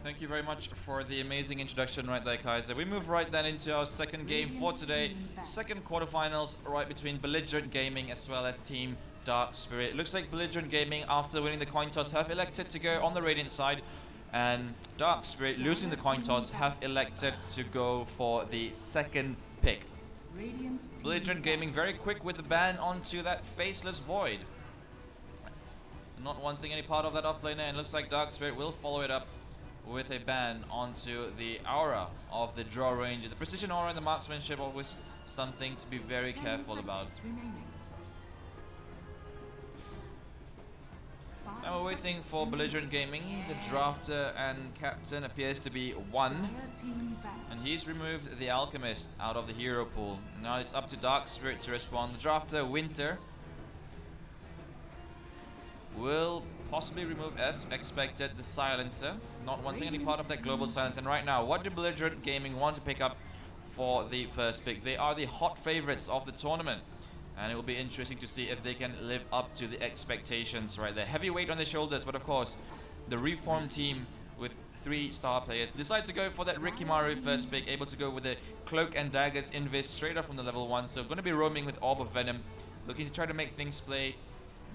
Thank you very much for the amazing introduction right there, Kaiser. We move right then into our second game for today. Second quarterfinals right between Belligerent Gaming as well as Team Dark Spirit. It looks like Belligerent Gaming, after winning the coin toss, have elected to go on the Radiant side, and Dark Spirit, losing the coin toss, have elected to go for the second pick. Belligerent Gaming very quick with the ban onto that Faceless Void. Not wanting any part of that offlaner, and looks like Dark Spirit will follow it up with a ban onto the aura of the draw range. The precision aura and the marksmanship, always something to be very careful about. Now we're waiting for Belligerent Gaming. The drafter and captain appears to be one, and he's removed the alchemist out of the hero pool. Now it's up to Dark Spirit to respond. The drafter, Winter, will possibly remove, as expected, the silencer, not wanting any part of that global silence. And right now, what do Belligerent Gaming want to pick up for the first pick? They are the hot favorites of the tournament, and it will be interesting to see if they can live up to the expectations right there. Heavy weight on their shoulders, but of course, the reformed team with 3 star players decide to go for that Rikimaru first pick, able to go with the Cloak and Daggers Invis straight up from the level 1. So going to be roaming with Orb of Venom, looking to try to make things play,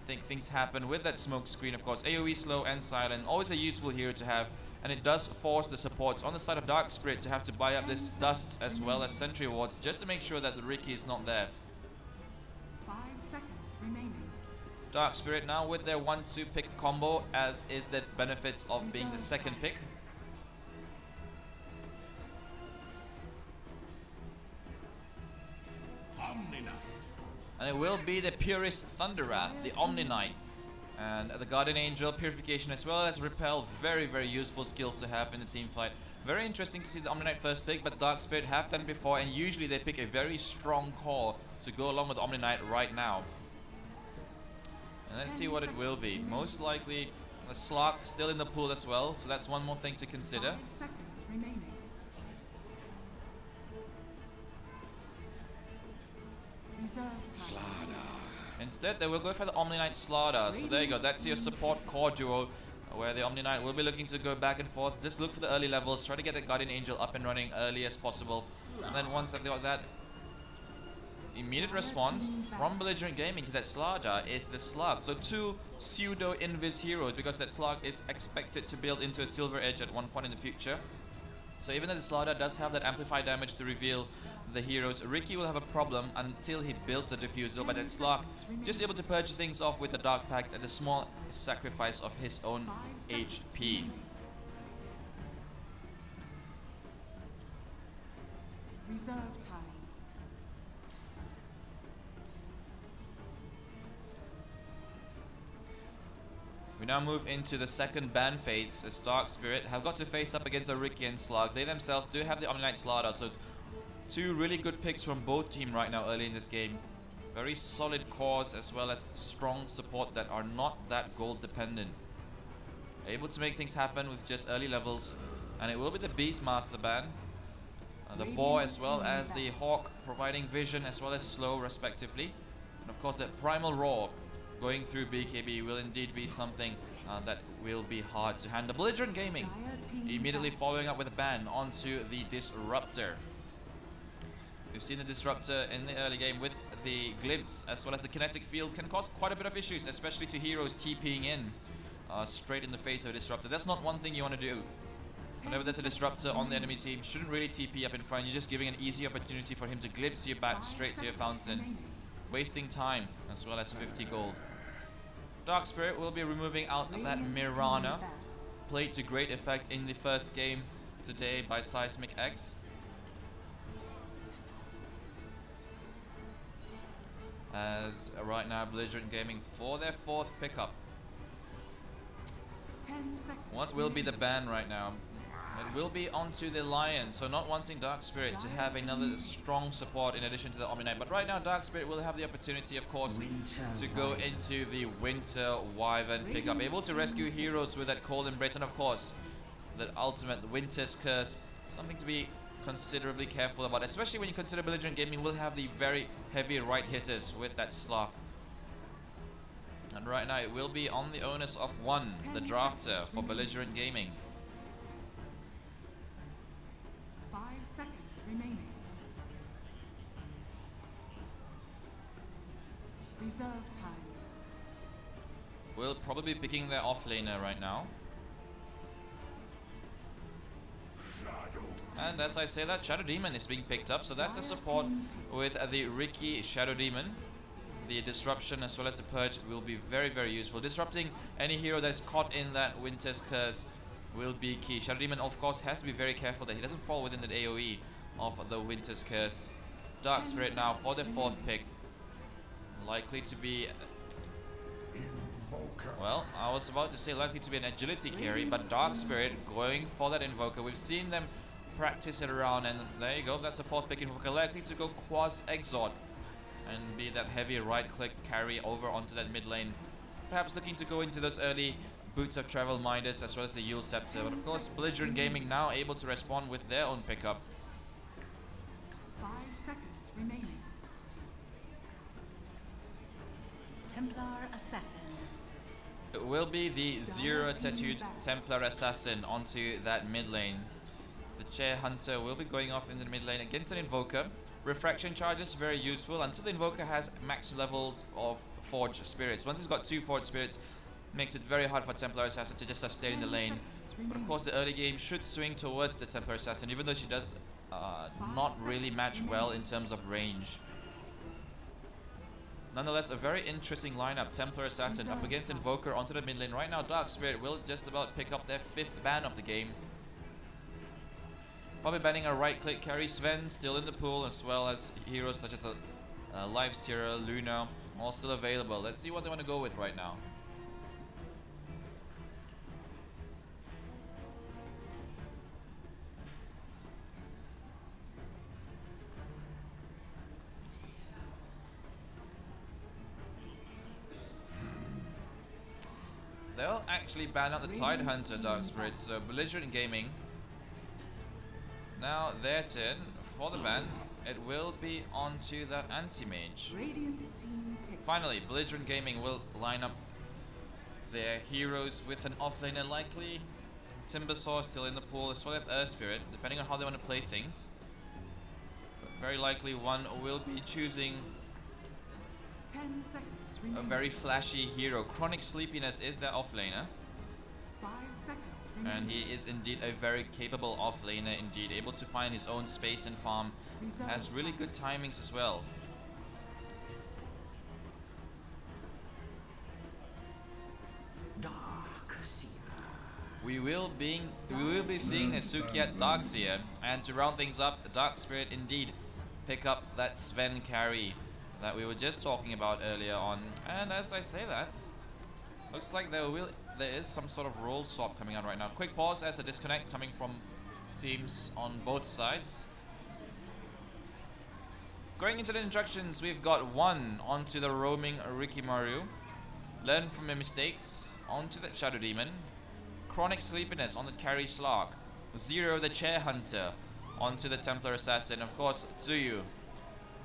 think things happen with that smoke screen. Of course, AoE slow and silent, always a useful hero to have, and it does force the supports on the side of Dark Spirit to have to buy up this dust as well as sentry wards just to make sure that the Riki is not there. 5 seconds remaining. Dark Spirit now with their 1-2 pick combo, as is the benefits of being the second pick. And it will be the Purist Thunder Wrath, the Omni Knight, and the Guardian Angel, Purification, as well as Repel. Very, very useful skills to have in the team fight. Very interesting to see the Omni Knight first pick, but Dark Spirit have done before, and usually they pick a very strong call to go along with Omni Knight right now. And let's see what it will be. Most likely a Slark still in the pool as well, so that's one more thing to consider. 5 seconds remaining. Reserve time. Instead, they will go for the Omni Knight Slardar. So there you go, that's your support core duo, where the Omni Knight will be looking to go back and forth. Just look for the early levels, try to get the Guardian Angel up and running early as possible. And then once they've got that, immediate response from Belligerent Gaming to that Slardar is the Slug. So 2 pseudo invis heroes, because that Slug is expected to build into a Silver Edge at one point in the future. So even though the Slardar does have that amplified damage to reveal the heroes, Riki will have a problem until he builds a Diffusal, but that Slark just able to purge things off with the Dark Pact at a small sacrifice of his own HP. Reserve time. We now move into the second ban phase, as Dark Spirit have got to face up against a Riki and Slug. They themselves do have the Omni Knight Slardar, so 2 really good picks from both teams right now early in this game. Very solid cores as well as strong support that are not that gold dependent. Able to make things happen with just early levels, and it will be the Beastmaster ban. The Boar as well as the Hawk, providing vision as well as slow respectively. And of course that Primal Roar going through BKB will indeed be something that will be hard to handle. Belligerent Gaming immediately following up with a ban onto the Disruptor. We've seen the Disruptor in the early game with the Glimpse as well as the Kinetic Field can cause quite a bit of issues, especially to heroes TPing in straight in the face of a Disruptor. That's not one thing you want to do. Whenever there's a Disruptor on the enemy team, shouldn't really TP up in front. You're just giving an easy opportunity for him to glimpse you back straight to your fountain, wasting time as well as 50 gold. Dark Spirit will be removing out that Mirana, played to great effect in the first game today by Seismic X. As right now Belligerent Gaming for their 4th pickup. 10 seconds. What will be the ban right now? It will be onto the Lion, so not wanting Dark Spirit to have another strong support in addition to the Omni Knight. But right now Dark Spirit will have the opportunity, of course, to go into the Winter Wyvern pickup. Able to rescue heroes with that Cold Embrace, and of course, the ultimate Winter's Curse. Something to be considerably careful about, especially when you consider Belligerent Gaming will have the very heavy right hitters with that Slark. And right now it will be on the onus of one, the drafter for Belligerent Gaming. seconds remaining. Reserve time. Will probably be picking their offlaner right now. And as I say that, Shadow Demon is being picked up, so that's a support with the Ricky Shadow Demon. The disruption as well as the purge will be very, very useful. Disrupting any hero that's caught in that Winter's Curse will be key. Shadow Demon, of course, has to be very careful that he doesn't fall within the AoE of the Winter's Curse. Dark Spirit now for the fourth pick. Likely to be... Well, I was about to say likely to be an agility carry, but Dark Spirit going for that Invoker. We've seen them practice it around, and there you go, that's a fourth pick Invoker. Likely to go Quas Exort and be that heavy right-click carry over onto that mid lane. Perhaps looking to go into those early Boots of Travel Minders as well as the Yule Scepter. But of course, Belligerent Gaming now able to respond with their own pickup. 5 seconds remaining. Templar Assassin. It will be the Zero Tattooed Templar Assassin onto that mid lane. The Chair Hunter will be going off into the mid lane against an Invoker. Refraction charges very useful until the Invoker has max levels of Forge Spirits. Once it's got 2 Forge Spirits, makes it very hard for Templar Assassin to just sustain the lane. But of course the early game should swing towards the Templar Assassin, even though she does not really match well in terms of range. Nonetheless, a very interesting lineup. Templar Assassin up against Invoker onto the mid lane. Right now Dark Spirit will just about pick up their 5th ban of the game. Probably banning a right-click carry. Sven still in the pool, as well as heroes such as Life Seer, Luna, all still available. Let's see what they want to go with right now. They'll actually ban out the Tide Hunter, Dark Spirit, so Belligerent Gaming. Now their turn for the ban. It will be onto that anti-mage. Finally, Belligerent Gaming will line up their heroes with an offlaner likely. Timbersaw still in the pool, as well as Earth Spirit, depending on how they want to play things. But very likely one will be choosing 10 seconds a remaining. very flashy hero. Chronic Sleepiness is their offlaner. 5 seconds remaining. And he is indeed a very capable offlaner indeed, able to find his own space and farm. Has really good timings as well. We will be seeing a Sukiat Darkseer, and to round things up, Dark Spirit indeed pick up that Sven carry that we were just talking about earlier on. And as I say that, looks like there is some sort of role swap coming out right now. Quick pause as a disconnect coming from teams on both sides. Going into the instructions, we've got 1 onto the roaming Rikimaru. Learn from your mistakes. Onto the Shadow Demon. Chronic Sleepiness on the carry Slark. 0 the Chair Hunter onto the Templar Assassin. Of course, Tsuyu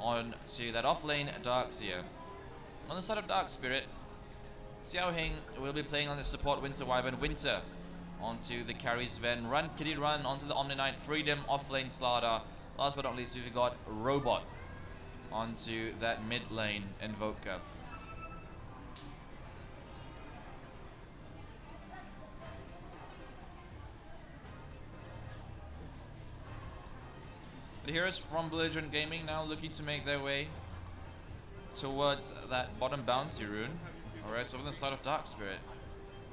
onto that offlane Darkseer. On the side of Dark Spirit, Xiao Heng will be playing on the support Winter Wyvern. Winter onto the carry Sven. Run Kitty Run onto the Omni Knight. Freedom offlane Slardar. Last but not least, we've got Robot onto that mid lane Invoker. The heroes from Belligerent Gaming now looking to make their way towards that bottom bouncy rune, whereas over the side of Dark Spirit,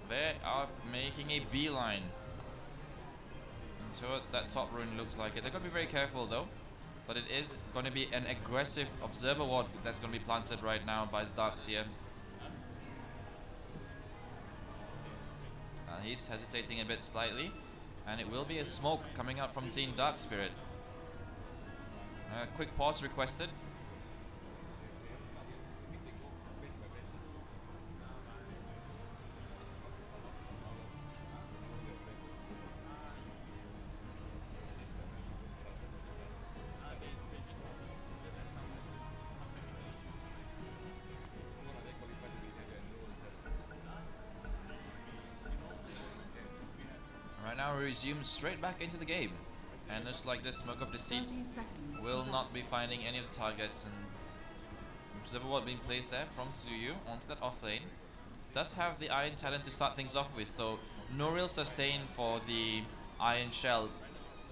they are making a beeline towards that top rune. Looks like it. They're going to be very careful though, but it is going to be an aggressive observer ward that's going to be planted right now by Darkseer. He's hesitating a bit slightly, and it will be a smoke coming out from Team Dark Spirit. Quick pause requested. Right now we resume straight back into the game. And just like this, Smoke of Deceit 30 seconds. will to not battle. be finding any of the targets, and Observer being placed there from Tsuyu onto that off lane. Does have the Iron Talent to start things off with, so no real sustain for the Iron Shell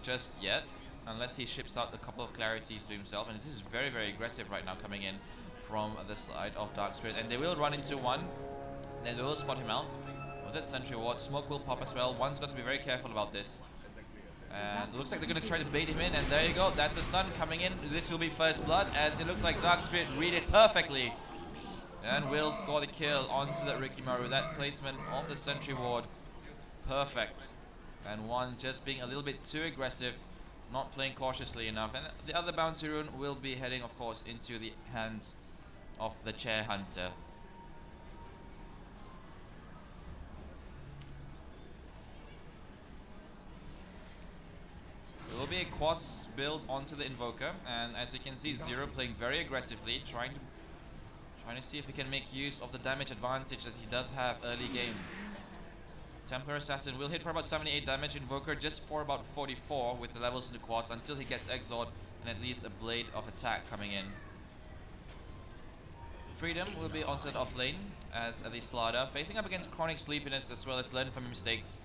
just yet, unless he ships out a couple of clarities to himself, and this is very, very aggressive right now coming in from the side of Dark Spirit, and they will run into one, then they will spot him out with that sentry ward. Smoke will pop as well. One's got to be very careful about this. And it looks like they're going to try to bait him in, and there you go, that's a stun coming in. This will be first blood, as it looks like Dark Spirit read it perfectly and will score the kill onto that Rikimaru. That placement of the sentry ward, perfect. And one just being a little bit too aggressive, not playing cautiously enough. And the other bounty rune will be heading, of course, into the hands of the Chair Hunter. It will be a Quas build onto the Invoker, and as you can see, Zero playing very aggressively, trying to see if he can make use of the damage advantage that he does have early game. Templar Assassin will hit for about 78 damage, Invoker just for about 44 with the levels in the Quas until he gets Exort and at least a Blade of Attack coming in. Freedom will be onto the off lane as the Slaughter, facing up against Chronic Sleepiness as well as Learn from Mistakes.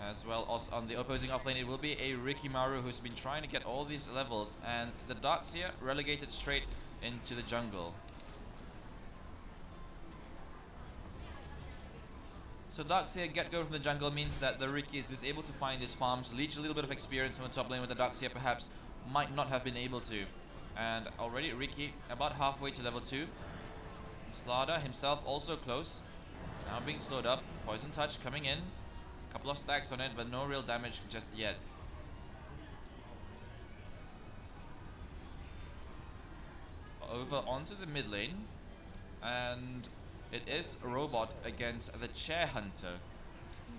As well as on the opposing offlane, it will be a Rikimaru who's been trying to get all these levels, and the Darkseer relegated straight into the jungle. So Darkseer get go from the jungle means that the Riki is able to find his farms, leech a little bit of experience from the top lane, where the Darkseer perhaps might not have been able to. And already Riki about halfway to level 2. Slaughter himself also close, now being slowed up. Poison Touch coming in. Couple of stacks on it, but no real damage just yet. Over onto the mid lane, and it is a robot against the Chair Hunter.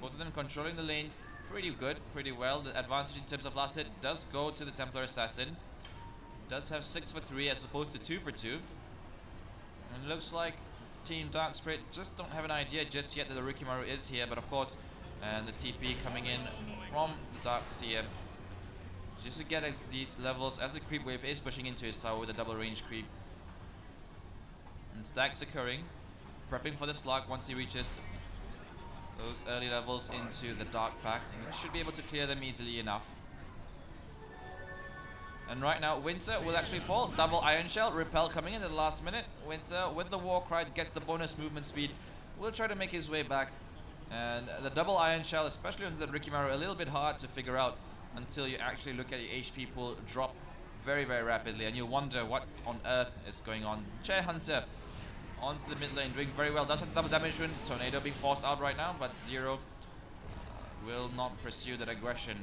Both of them controlling the lanes pretty good, pretty well. The advantage in terms of last hit does go to the Templar Assassin. Does have 6 for 3 as opposed to 2 for 2. And it looks like Team Dark Spirit just don't have an idea just yet that the Rikimaru is here, but of course, and the TP coming in from the Darkseer just to get these levels as the creep wave is pushing into his tower with a double range creep. And stacks occurring, prepping for the slug once he reaches those early levels into the Dark Pact, and he should be able to clear them easily enough. And right now, Winter will actually fall. Double Iron Shell, Repel coming in at the last minute. Winter with the War Cry gets the bonus movement speed. Will try to make his way back. And the double Iron Shell, especially onto that Rikimaru, a little bit hard to figure out until you actually look at your HP pool drop very, very rapidly, and you wonder what on earth is going on. Chair Hunter onto the mid lane, doing very well. Does have double damage rune. Tornado being forced out right now, but Zero will not pursue that aggression.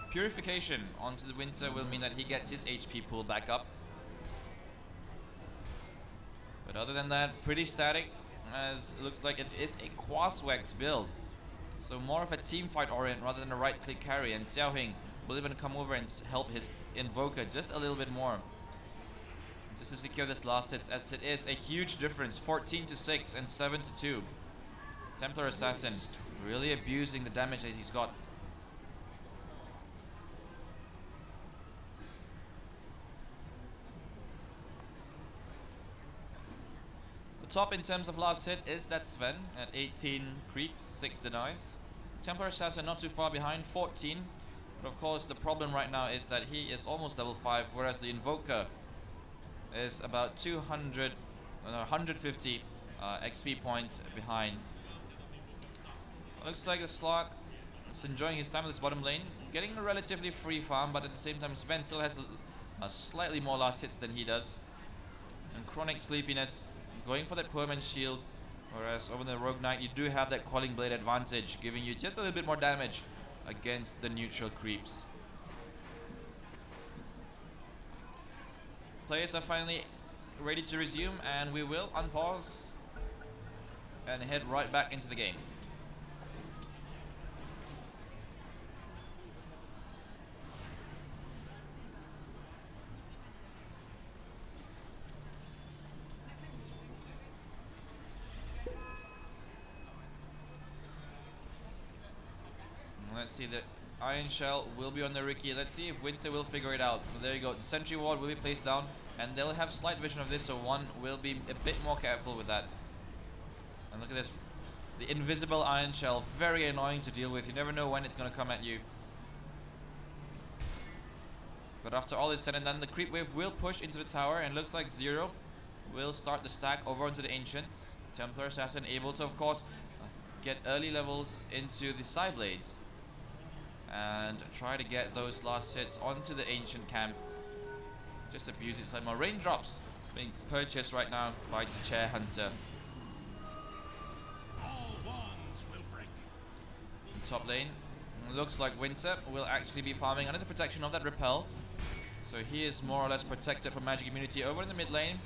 Purification onto the Winter will mean that he gets his HP pool back up. But other than that, pretty static, as it looks like it is a Quaswex build. So more of a team fight orient rather than a right click carry, and Xiaohing will even come over and help his Invoker just a little bit more. Just to secure this last hit, as it is a huge difference, 14 to 6 and 7 to 2. Templar Assassin really abusing the damage that he's got. Top in terms of last hit is that Sven at 18 creep, 6 denies. Templar Assassin not too far behind, 14. But of course the problem right now is that he is almost level 5, whereas the Invoker is about 200, 150 XP points behind. Looks like the Slug is enjoying his time with his bottom lane, getting a relatively free farm, but at the same time Sven still has a slightly more last hits than he does. And Chronic Sleepiness going for that permanent shield, whereas over the Rogue Knight you do have that Quelling Blade advantage, giving you just a little bit more damage against the neutral creeps. Players are finally ready to resume, and we will unpause and head right back into the game. Let's see, the Iron Shell will be on the Ricky. Let's see if Winter will figure it out. There you go. The Sentry Ward will be placed down, and they'll have slight vision of this, so one will be a bit more careful with that. And look at this. The invisible Iron Shell. Very annoying to deal with. You never know when it's going to come at you. But after all is said and done, the creep wave will push into the tower, and looks like Zero will start the stack over onto the Ancients. Templar Assassin able to, of course, get early levels into the side blades and try to get those last hits onto the Ancient camp. Just abuse it slightly more. Raindrops being purchased right now by the Chair Hunter. All wands will break. In top lane, looks like Winter will actually be farming under the protection of that repel. So he is more or less protected from magic immunity. Over in the mid lane,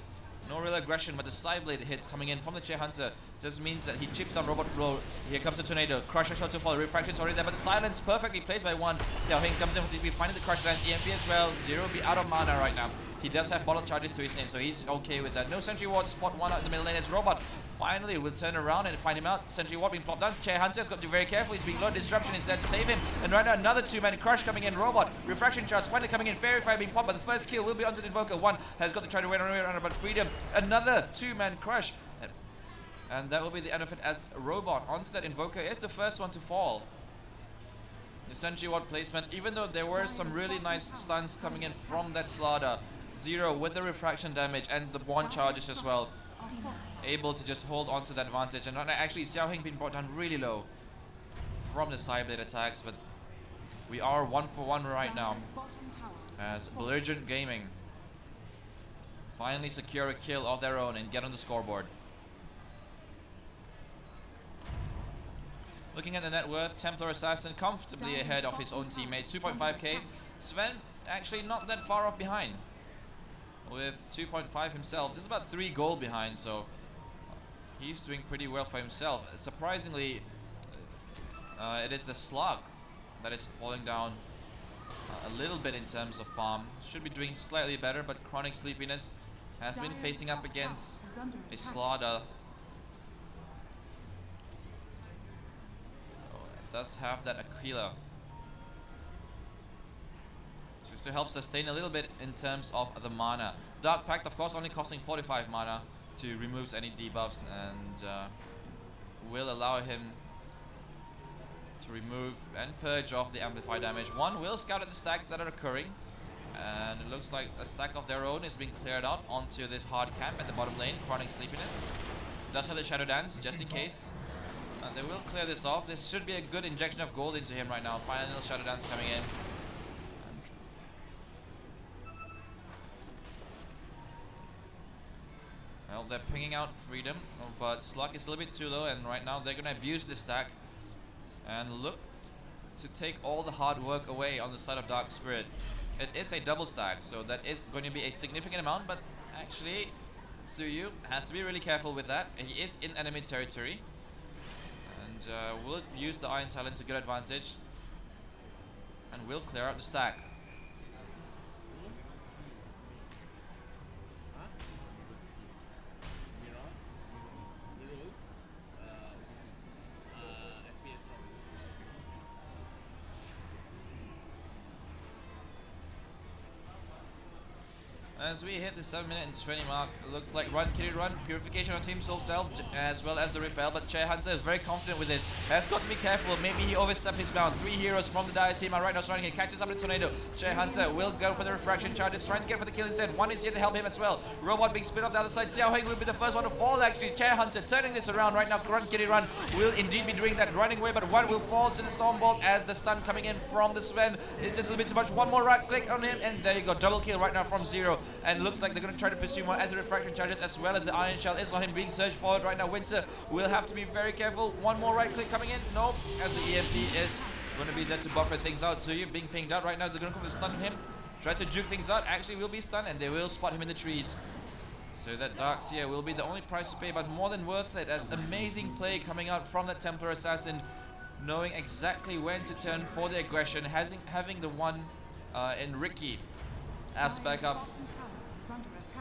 no real aggression, but the side blade hits coming in from the Chair Hunter just means that he chips down Robot Blow. Here comes the Tornado. Crusher shot to fall. Refraction's already there, but the silence perfectly placed by one. Xiao Hing comes in with TB, finding the Crush lands EMP as well. Zero will be out of mana right now. He does have bottle charges to his name, so he's okay with that. No Sentry Ward, spot one out in the middle lane as Robot finally will turn around and find him out. Sentry Ward being plopped down. Chair Hunter's got to be very careful. He's being low. Disruption is there to save him. And right now, another two-man Crush coming in. Robot. Refraction charge finally coming in. Fairy Fire being popped, but the first kill will be onto the Invoker. One has got to try to win around, but Freedom. Another two-man Crush. And that will be the end of it, as Robot onto that Invoker is the first one to fall. The Sentry Ward placement, even though there were some really nice stuns coming in from that Slaughter. Zero with the refraction damage and the one charges as well. Able to just hold on to that advantage. And actually Xiao Hing being brought down really low from the side blade attacks, but we are 1 for 1 right now as Belligerent Gaming finally secure a kill of their own and get on the scoreboard. Looking at the net worth, Templar Assassin comfortably ahead of his own teammate, 2.5k. Sven actually not that far off behind with 2.5 himself, just about 3 gold behind, so he's doing pretty well for himself. Surprisingly, it is the Slug that is falling down a little bit in terms of farm. Should be doing slightly better, but Chronic Sleepiness has been facing up against a Slaughter. It does have that Aquila, just to help sustain a little bit in terms of the mana. Dark Pact, of course, only costing 45 mana to remove any debuffs, and will allow him to remove and purge off the amplify damage. One will scout at the stacks that are occurring, and it looks like a stack of their own is being cleared out onto this hard camp at the bottom lane. Chronic Sleepiness does have the Shadow Dance just in case. They will clear this off. This should be a good injection of gold into him right now. Final Shadow Dance coming in. Well, they're pinging out Freedom, but Slug is a little bit too low, and right now they're going to abuse this stack and look to take all the hard work away on the side of Dark Spirit. It is a double stack, so that is going to be a significant amount, but actually Tsuyu has to be really careful with that. He is in enemy territory, and will use the Iron Talent to good advantage and will clear out the stack. As we hit the 7-minute and 20 mark, it looks like Run Kitty Run, Purification on Team Soul Self, as well as the Repel, but Chair Hunter is very confident with this. Has got to be careful, maybe he overstepped his bound. 3 heroes from the Dire team are right now surrounding him, catches up the Tornado. Chair Hunter will go for the Refraction charges, trying to get for the kill instead. One is here to help him as well. Robot being split off the other side. Xiao Heng will be the first one to fall actually. Chair Hunter turning this around right now. Run Kitty Run will indeed be doing that, running away, but one will fall to the Stormbolt as the stun coming in from the Sven. It's just a little bit too much. One more right click on him, and there you go. Double kill right now from Zero. And looks like they're going to try to pursue more as the Refraction charges, as well as the Iron Shell is on him being surged forward right now. Winter will have to be very careful. One more right click coming in. Nope, as the EMP is going to be there to buffer things out. So you're being pinged out right now. They're going to come to stun him. Try to juke things out. Actually will be stunned, and they will spot him in the trees. So that Darkseer will be the only price to pay, but more than worth it, as amazing play coming out from that Templar Assassin, knowing exactly when to turn for the aggression, having the one in Ricky as backup.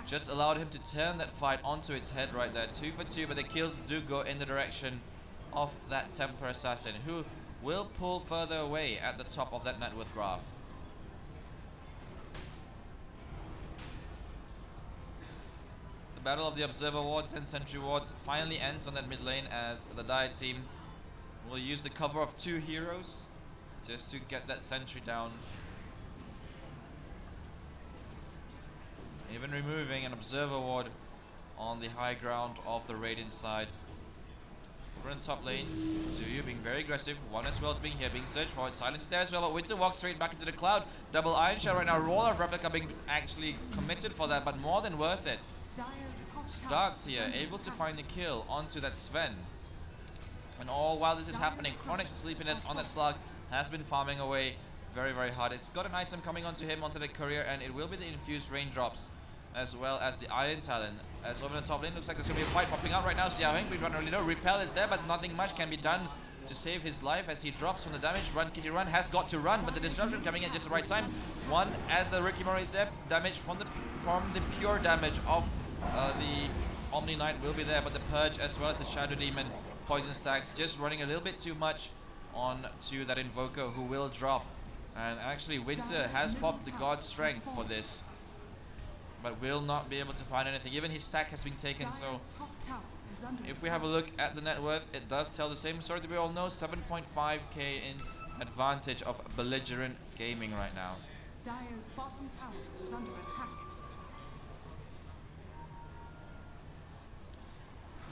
Just allowed him to turn that fight onto its head right there. 2 for 2, but the kills do go in the direction of that Templar Assassin, who will pull further away at the top of that net worth graph. The battle of the Observer wards and Sentry wards finally ends on that mid lane as the Dire team will use the cover of 2 heroes just to get that Sentry down. Even removing an Observer ward on the high ground of the Radiant side. We're in the top lane, Zuyu being very aggressive, one as well as being here, being searched for, silence there as well, but Winter walks straight back into the cloud. Double Iron Shell right now, Roll of Replica being actually committed for that, but more than worth it. Starks here, able to find the kill onto that Sven. And all while this is happening, Chronic Sleepiness on that Slug has been farming away very, very hard. It's got an item coming onto him, onto the courier, and it will be the infused raindrops, as well as the Iron Talon. As over the top lane, looks like there's going to be a fight popping out right now. Xiaoheng, we don't really know. Repel is there, but nothing much can be done to save his life as he drops from the damage. Run, Kitty, run, has got to run, but the disruption coming in just the right time. One, as the Ricky Mori is there, damage from the pure damage of the Omni Knight will be there, but the Purge as well as the Shadow Demon poison stacks just running a little bit too much on to that Invoker who will drop. And actually Winter has popped the God Strength for this, but will not be able to find anything. Even his stack has been taken, so if we have a look at the net worth, it does tell the same story that we all know. 7.5k in advantage of Belligerent Gaming right now. Dire's bottom tower is under attack.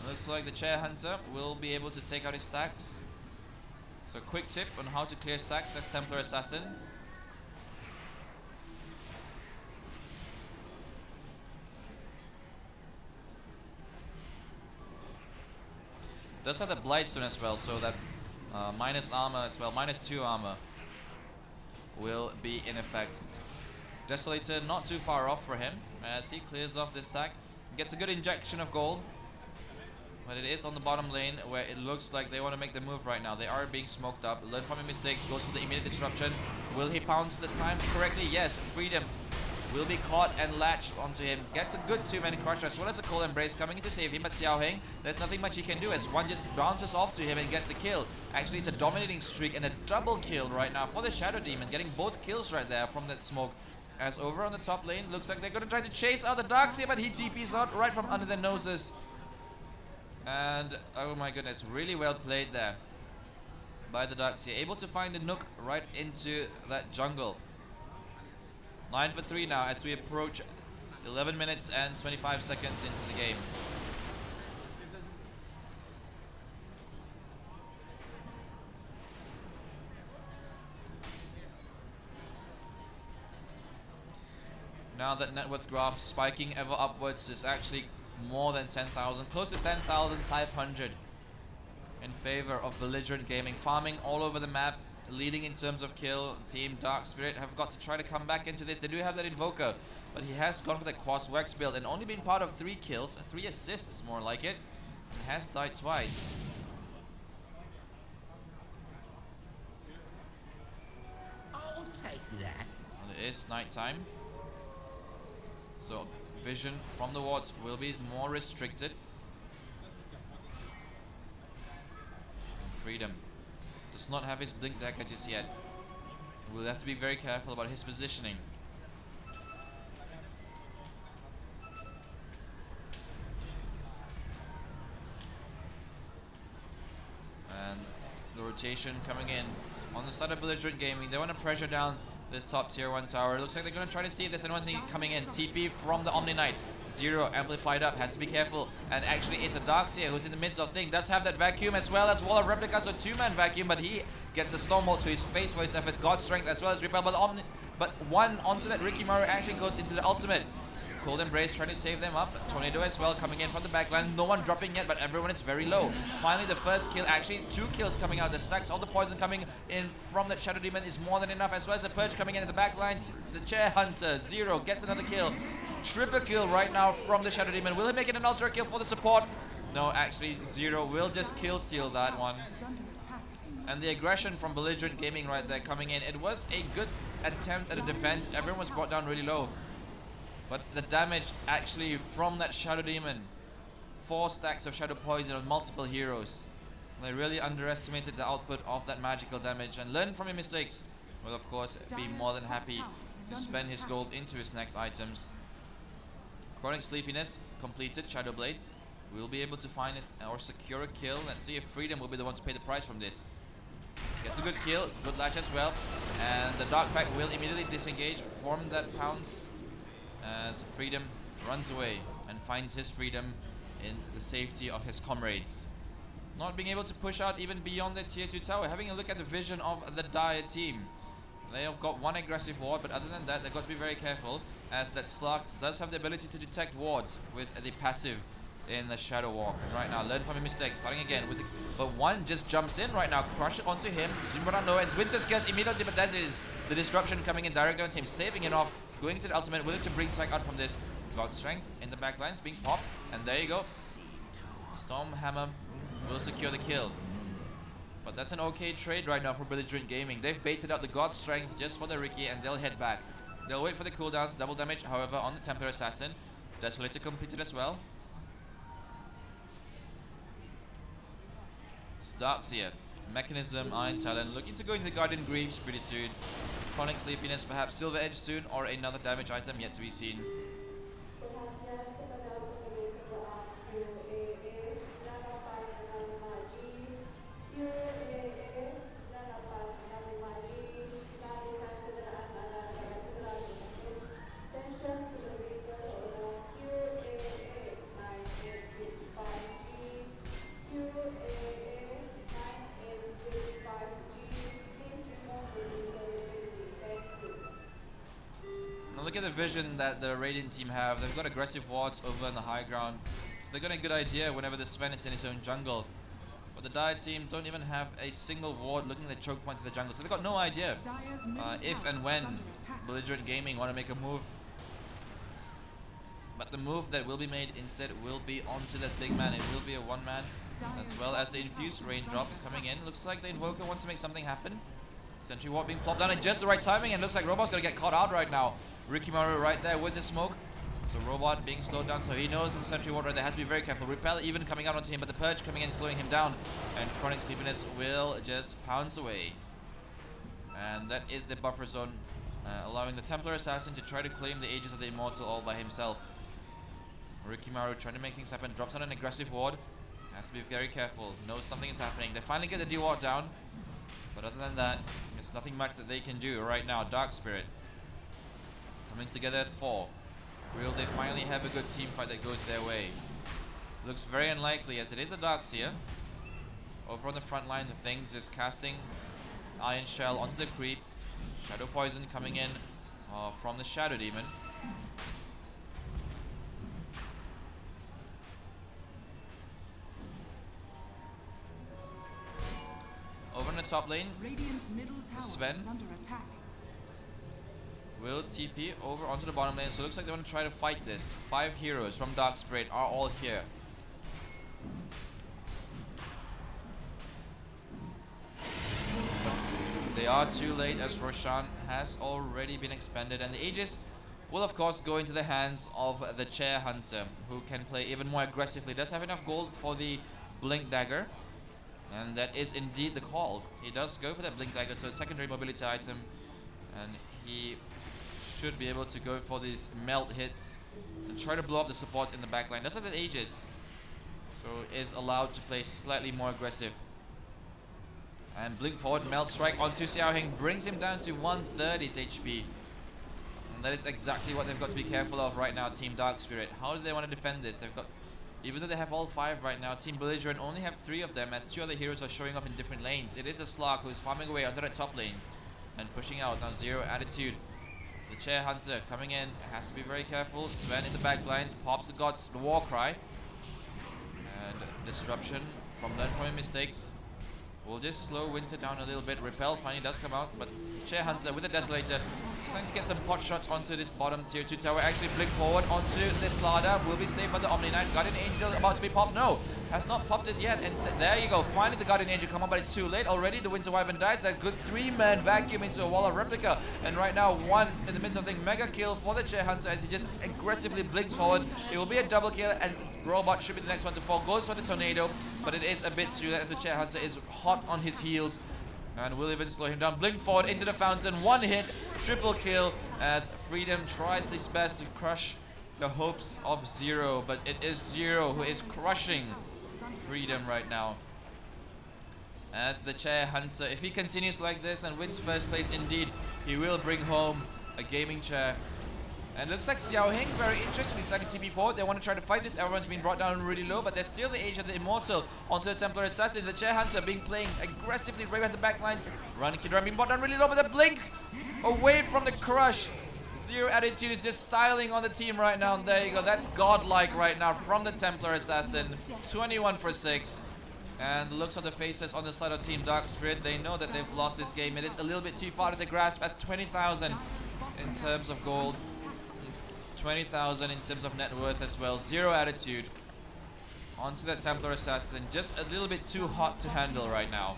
Looks like the Chair Hunter will be able to take out his stacks. So quick tip on how to clear stacks as Templar Assassin. Does have the Blightstone as well, so that minus armor as well, -2 armor will be in effect. Desolator not too far off for him as he clears off this stack. Gets a good injection of gold, but it is on the bottom lane where it looks like they want to make the move right now. They are being smoked up. Learn from your mistakes, goes for the immediate disruption. Will he pounce the time correctly? Yes. Freedom will be caught and latched onto him. Gets a good 2-man crusher as well as a cold embrace coming in to save him, but Xiaoheng, there's nothing much he can do as one just bounces off to him and gets the kill. Actually, it's a dominating streak and a double kill right now for the Shadow Demon, getting both kills right there from that smoke. As over on the top lane, looks like they're going to try to chase out the Darkseer, but he TPs out right from under their noses. And oh my goodness, really well played there by the Darkseer, able to find a nook right into that jungle. 9 for 3 now as we approach 11 minutes and 25 seconds into the game. Now that net worth graph spiking ever upwards is actually more than 10,000, close to 10,500 in favor of Belligerent Gaming, farming all over the map, leading in terms of kill. Team Dark Spirit have got to try to come back into this. They do have that Invoker, but he has gone for that Quas Works build and only been part of 3 kills, 3 assists more like it, and has died twice. I'll take that. And it is nighttime, so vision from the wards will be more restricted. Freedom does not have his blink dagger just yet. We'll have to be very careful about his positioning. And the rotation coming in on the side of Belligerent Gaming. They want to pressure down this top tier 1 tower. Looks like they're going to try to see if there's anyone coming in. TP from the Omni Knight. Zero amplified up, has to be careful. And actually it's a Darkseer who's in the midst of thing. Does have that vacuum as well as Wall of Replica, so 2-man vacuum, but he gets a Stormbolt to his face for his effort. God Strength as well as Repel, but one onto that Ricky Mori actually goes into the ultimate. Cold Embrace trying to save them up. Tornado as well coming in from the backline. No one dropping yet, but everyone is very low. Finally the first kill, actually 2 kills coming out. The stacks, all the poison coming in from that Shadow Demon is more than enough, as well as the Purge coming in the backlines. The Chair Hunter, Zero, gets another kill. Triple kill right now from the Shadow Demon. Will he make it an ultra kill for the support? No, actually Zero will just kill steal that one. And the aggression from Belligerent Gaming right there coming in. It was a good attempt at a defense. Everyone was brought down really low. But the damage actually from that Shadow Demon, 4 stacks of Shadow Poison on multiple heroes, They really underestimated the output of that magical damage, and learn from your mistakes. Will of course be more than happy to spend his gold into his next items. Chronic Sleepiness completed. Shadow Blade will be able to find it or secure a kill. Let's see if Freedom will be the one to pay the price from this. Gets a good kill, good latch as well, and the Dark Pack will immediately disengage from that pounce as Freedom runs away and finds his freedom in the safety of his comrades. Not being able to push out even beyond their tier 2 tower. Having a look at the vision of the Dire team. They have got one aggressive ward, but other than that, they've got to be very careful, as that Slark does have the ability to detect wards with the passive in the Shadow Walk. And right now, learn from your mistakes, starting again with the, but one just jumps in right now, crush it onto him. And Winter's Curse immediately, but that is the disruption coming in directly onto him, saving it off, going to the ultimate, willing to bring Psych out from this. God Strength in the back lines being popped, and there you go. Stormhammer will secure the kill. But that's an okay trade right now for Belligerent Gaming. They've baited out the God Strength just for the Ricky, and they'll head back. They'll wait for the cooldowns, double damage, however, on the Templar Assassin. Desolator completed as well. Starkseer, Mechanism, Iron Talon, looking to go into Guardian Greaves pretty soon. Chronic Sleepiness, perhaps Silver Edge soon, or another damage item yet to be seen. Look at the vision that the Radiant team have. They've got aggressive wards over on the high ground, so they've got a good idea whenever the Sven is in his own jungle. But the Dire team don't even have a single ward looking at the choke points of the jungle, so they've got no idea if and when Belligerent Gaming want to make a move. But the move that will be made instead will be onto that big man. It will be a one man, as well as the infused raindrops coming in. Looks like the Invoker wants to make something happen. Sentry Ward being plopped down at just the right timing, and looks like Robot's gonna get caught out right now. Rikimaru right there with the smoke. So Robot being slowed down, so he knows the Sentry Ward right there, has to be very careful. Repel even coming out onto him, but the Purge coming in, slowing him down. And Chronic Sleepiness will just pounce away. And that is the buffer zone, allowing the Templar Assassin to try to claim the Aegis of the Immortal all by himself. Rikimaru trying to make things happen, drops on an aggressive ward. Has to be very careful, knows something is happening. They finally get the D-Ward down. But other than that, there's nothing much that they can do right now. Dark Spirit coming together at 4. Will they finally have a good team fight that goes their way? Looks very unlikely, as it is a Darkseer. Over on the front line, the things is casting Iron Shell onto the creep. Shadow Poison coming in from the Shadow Demon. Over in the top lane, Radiant's middle tower Sven is under attack. will TP over onto the bottom lane, so it looks like they want to try to fight this. 5 heroes from Dark Spirit are all here. They are too late, as Roshan has already been expended, and the Aegis will of course go into the hands of the Chair Hunter, who can play even more aggressively. Does have enough gold for the Blink Dagger, and that is indeed the call. He does go for that Blink Dagger, so a secondary mobility item, and he should be able to go for these melt hits and try to blow up the supports in the backline. Does have the Aegis, so is allowed to play slightly more aggressive. And Blink forward, Melt Strike onto Xiaoheng brings him down to 1/3 his HP. And that is exactly what they've got to be careful of right now, Team Dark Spirit. How do they want to defend this? They've got, even though they have all 5 right now, Team Belligerent only have 3 of them, as 2 other heroes are showing up in different lanes. It is the Slark who is farming away onto that top lane and pushing out. Now Zero Attitude, the Chair Hunter coming in, has to be very careful. Sven in the back lines pops the God's War Cry. And Disruption from Learn From Your Mistakes will just slow Winter down a little bit. Repel finally does come out, but Chair Hunter with the Desolator Trying to get some pot shots onto this bottom tier 2 tower. Actually blink forward onto this Lada. Will be saved by the Omni Knight. Guardian Angel about to be popped. No, has not popped it yet. And there you go. Finally the Guardian Angel come on, but it's too late already. The Winter Wyvern died. That good 3-man vacuum into a wall of replica. And right now, one in the midst of the mega kill for the Chair Hunter as he just aggressively blinks forward. It will be a double kill, and Robot should be the next one to fall. Goes for the Tornado, but it is a bit too late as the Chair Hunter is hot on his heels. And will even slow him down. Blink forward into the fountain. One hit, triple kill as Freedom tries his best to crush the hopes of Zero. But it is Zero who is crushing Freedom right now. As the Chair Hunter, if he continues like this and wins first place, indeed, he will bring home a gaming chair. And looks like Xiao Heng, very interesting, deciding to TP forward. They want to try to fight this. Everyone's been brought down really low, but there's still the Age of the Immortal onto the Templar Assassin. The Chair Hunter being playing aggressively right at the backlines. Run Kidron being brought down really low, but the blink away from the crush. Zero Attitude is just styling on the team right now. And there you go. That's godlike right now from the Templar Assassin. 21 for 6. And looks on the faces on the side of Team Dark Spirit. They know that they've lost this game. It is a little bit too far to the grasp as 20,000 in terms of gold. 20,000 in terms of net worth as well. Zero Attitude onto that Templar Assassin. Just a little bit too hot to handle right now.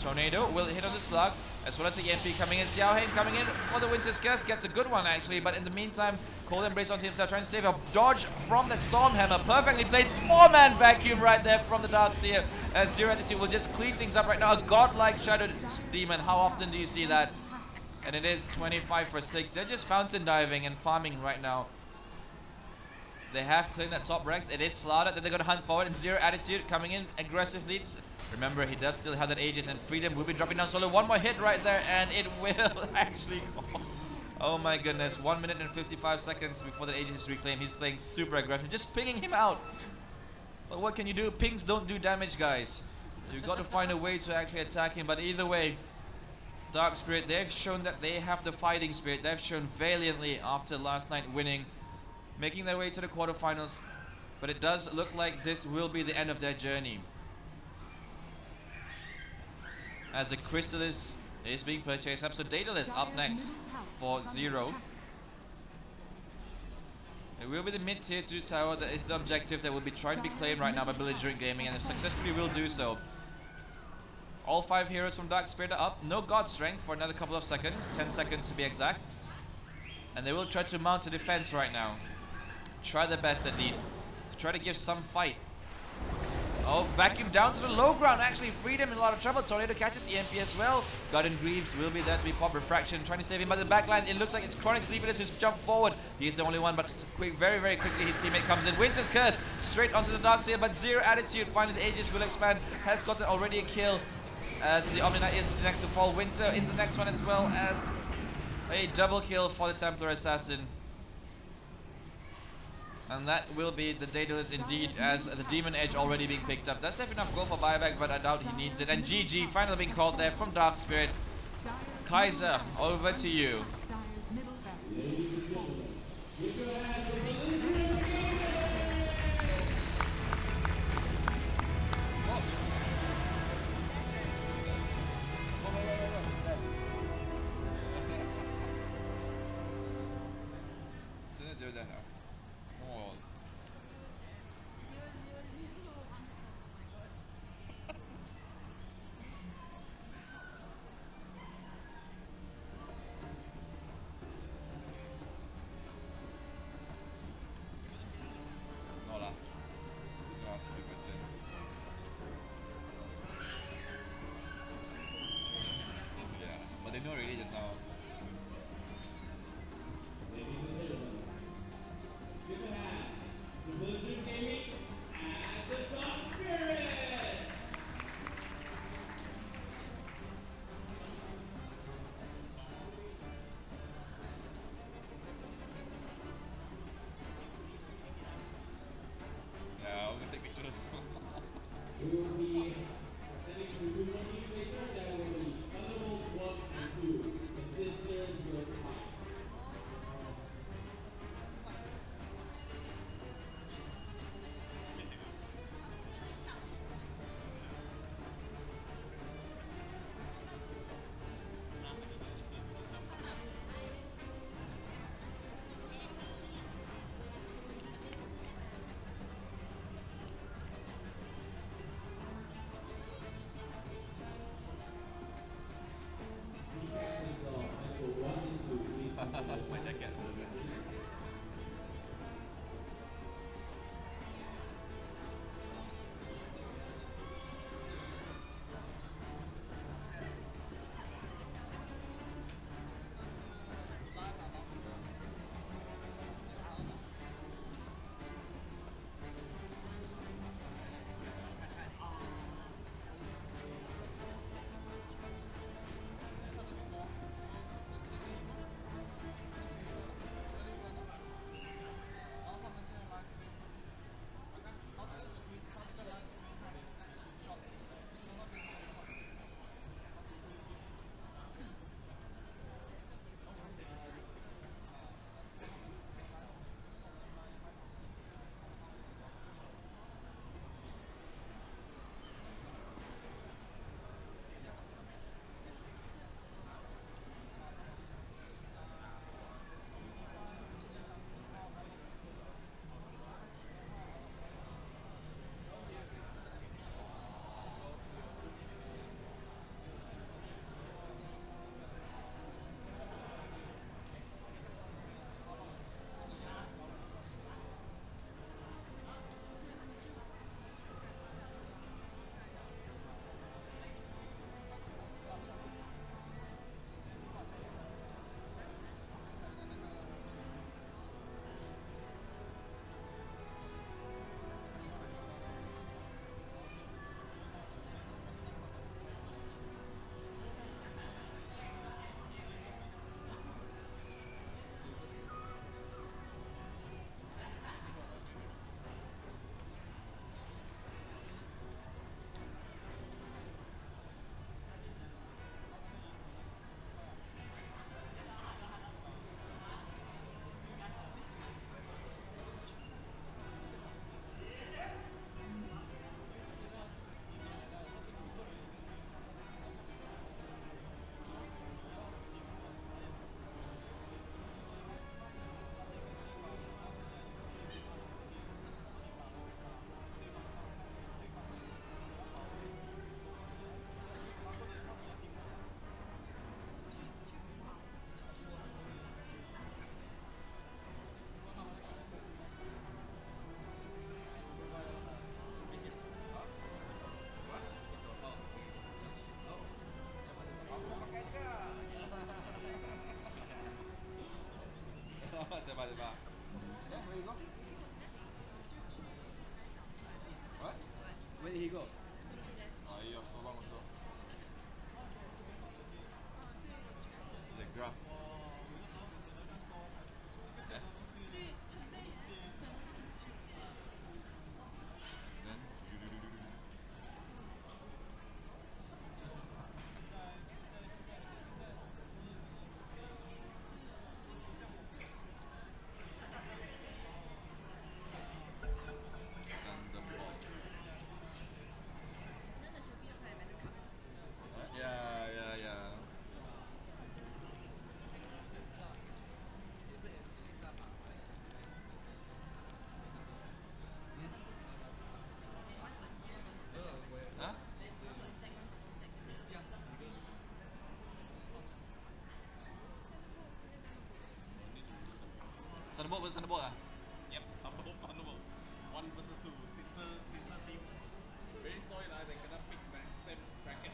Tornado will hit on the slug, as well as the EMP coming in. Xiao Heng coming in for the Winter's Curse. Gets a good one actually, but in the meantime, Cold Embrace onto himself, trying to save a dodge from that Stormhammer. Perfectly played. 4-man vacuum right there from the Darkseer. As Zero Attitude will just clean things up right now. A godlike Shadow Demon. How often do you see that? And it is 25 for 6. They're just fountain diving and farming right now. They have cleaned that top Rex. It is Slaughter that they're going to hunt forward. And Zero Attitude coming in aggressively. Remember, he does still have that agent, and Freedom will be dropping down solo. One more hit right there, and it will actually go. Oh my goodness. 1 minute and 55 seconds before the agent is reclaimed. He's playing super aggressive, just pinging him out. But what can you do? Pings don't do damage, guys. You've got to find a way to actually attack him. But either way, Dark Spirit, they've shown that they have the fighting spirit. They've shown valiantly after last night winning, making their way to the quarterfinals. But it does look like this will be the end of their journey, as the Crystallis is being purchased up. So Daedalus up next for Zero. It will be the mid-tier 2 tower that is the objective that will be trying to be claimed right now by Belligerent Gaming, and successfully will do so. All 5 heroes from Dark Spirit are up. No God Strength for another couple of seconds. 10 seconds to be exact. And they will try to mount a defense right now. Try their best at least to try to give some fight. Oh, vacuum down to the low ground. Actually, Freedom in a lot of trouble. Tornado catches EMP as well. Garden Greaves will be there to be pop refraction, trying to save him by the backline. It looks like it's Chronic Sleepiness who's jumped forward. He's the only one, but very, very quickly his teammate comes in. Winter's Curse straight onto the Darkseer, but Zero Attitude. Finally, the Aegis will expand. Has gotten already a kill, as the Omni Knight is the next to fall. Winter is the next one, as well as a double kill for the Templar Assassin. And that will be the Daedalus indeed, as the Demon Edge already being picked up. That's safe enough goal for buyback, but I doubt he needs it. And GG finally being called there from Dark Spirit. Kaiser, over to you. Dyer's middle barracks. But they know already just now. Yeah, I'm gonna take pictures. We will be sending to 2 more teams later. That will be Thunderbolts 1 and 2. The sisters will fight. go. You're so long also. The graph. Yeah. Then. Thunderbolt. Yeah. Huh? Thunderbolt was Thunderbolt ah? Yep, Thunderbolt. 1 versus 2. Sister team. Very sorry lah, they cannot pick same bracket.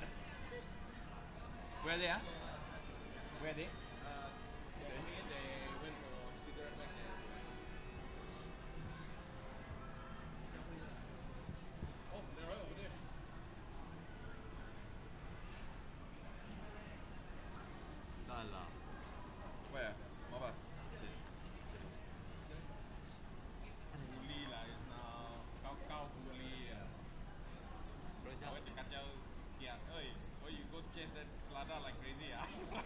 Where are they ah? Where are they? They went for cigarette bracket. Oh, they're right over there. Salah. Where? Apa? Bully lah is now. Kau bully. I went to kacau Kiat. Oi, you go chase that Selada like crazy ah. You go.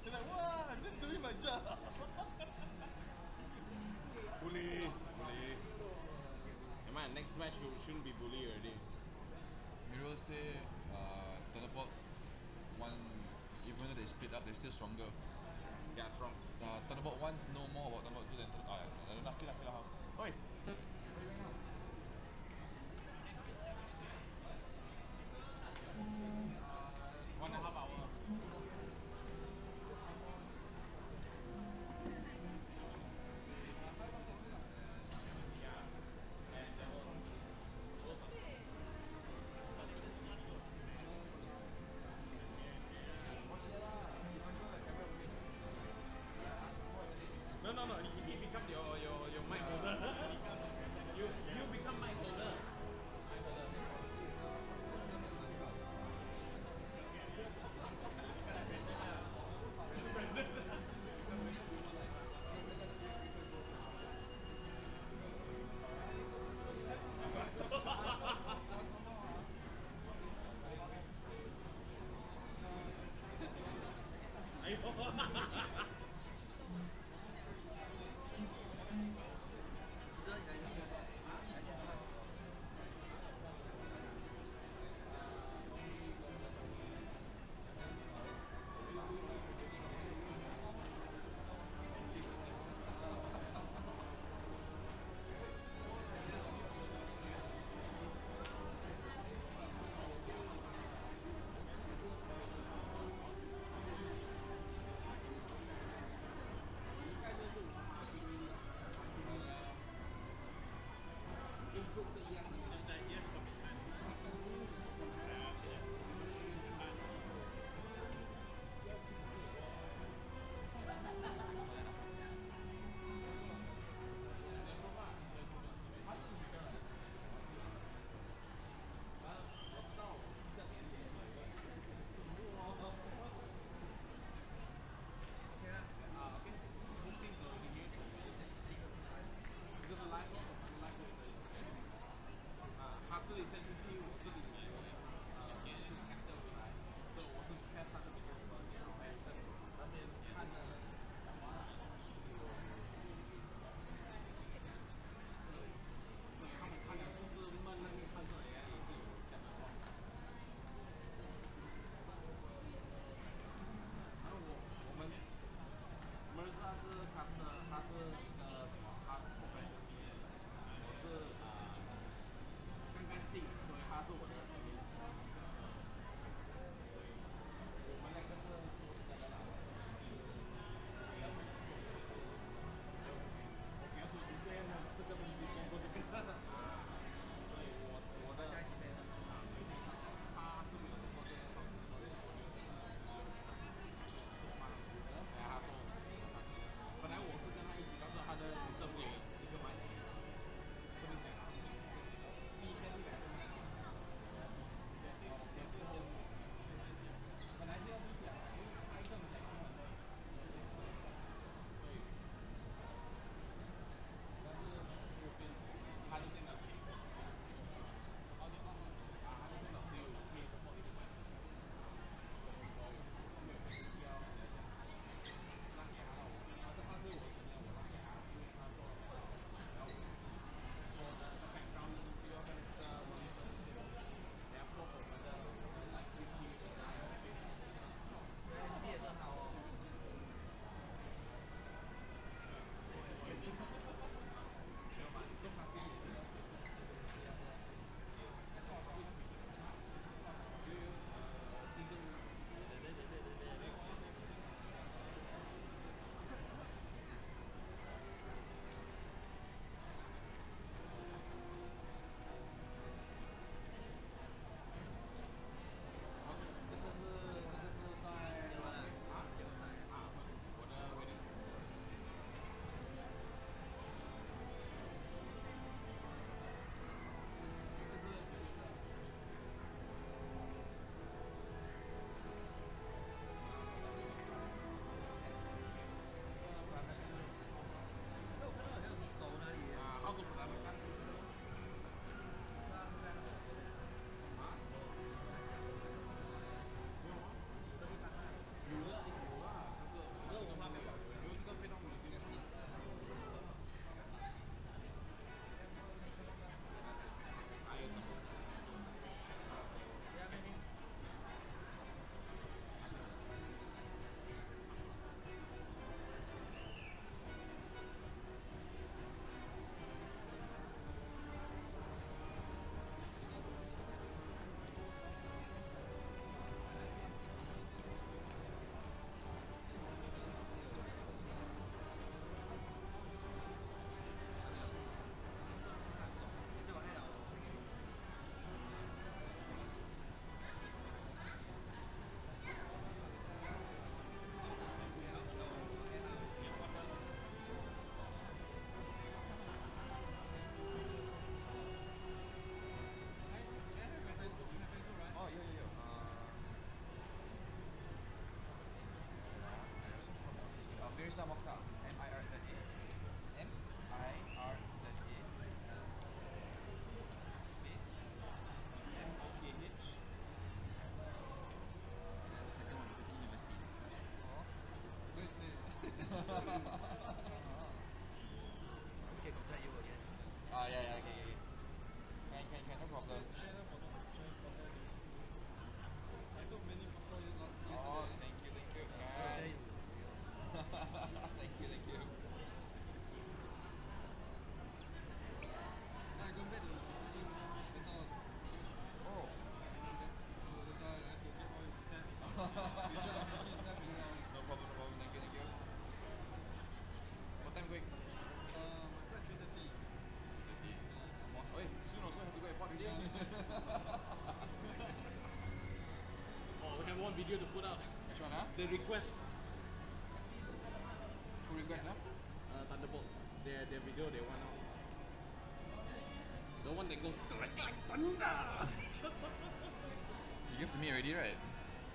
He's like, what? I'm just doing my job. Bully. Hey man, next match shouldn't be bully already. Miro say Thunderbolt one, even though they split up, they're still stronger. Yeah, strong. Thunderbolt ones know more about Thunderbolt 2 than Thunderbolt. Sila how. Oi! One and a half hour. No. He become your mic holder. you become mic holder. Mirza Mokhtar. M-I-R-Z-A. M-I-R-Z-A. Space. M-O-K-H. And then the second one, Quater University. Oh. Good say. We can contact you again. Yeah, okay. Can, no problem. Share the photo. I took many photos yesterday. Oh, thank you. Can. Thank you. I go back to teaching later on. Oh. So that's why I have to get all your content. Future I'm making that video. No problem. Thank you. What time going? My flight 3:30. Boss, soon also have to go airport already. Oh, we have one video to put out. Which one, huh? The request. Who request, huh? Thunderbolts. Their video they want out. The one that goes like thunder. You give to me already, right?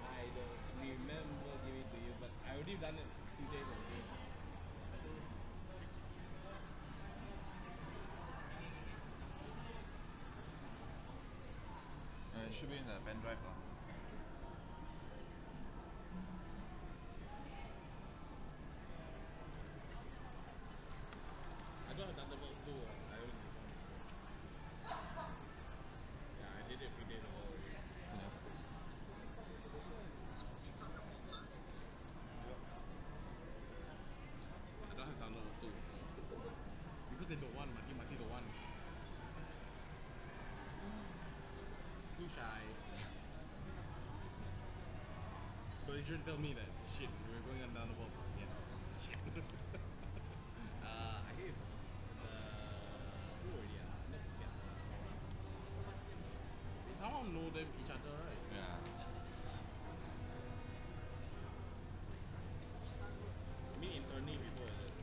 I don't remember giving to you, but I already done it 2 days ago. It should be in the pen drive. I don't have Thunderbolts 2. I only did one. Yeah, I did it 3 days ago already. I don't have Thunderbolts 2. Because they don't want, Mati don't want. Too shy. Belligerent tell me that shit, we're going on Thunderbolts. Yeah. Shit. I guess who already? Let's guess. They somehow know them each other, right? Yeah. Meet internally before, is it?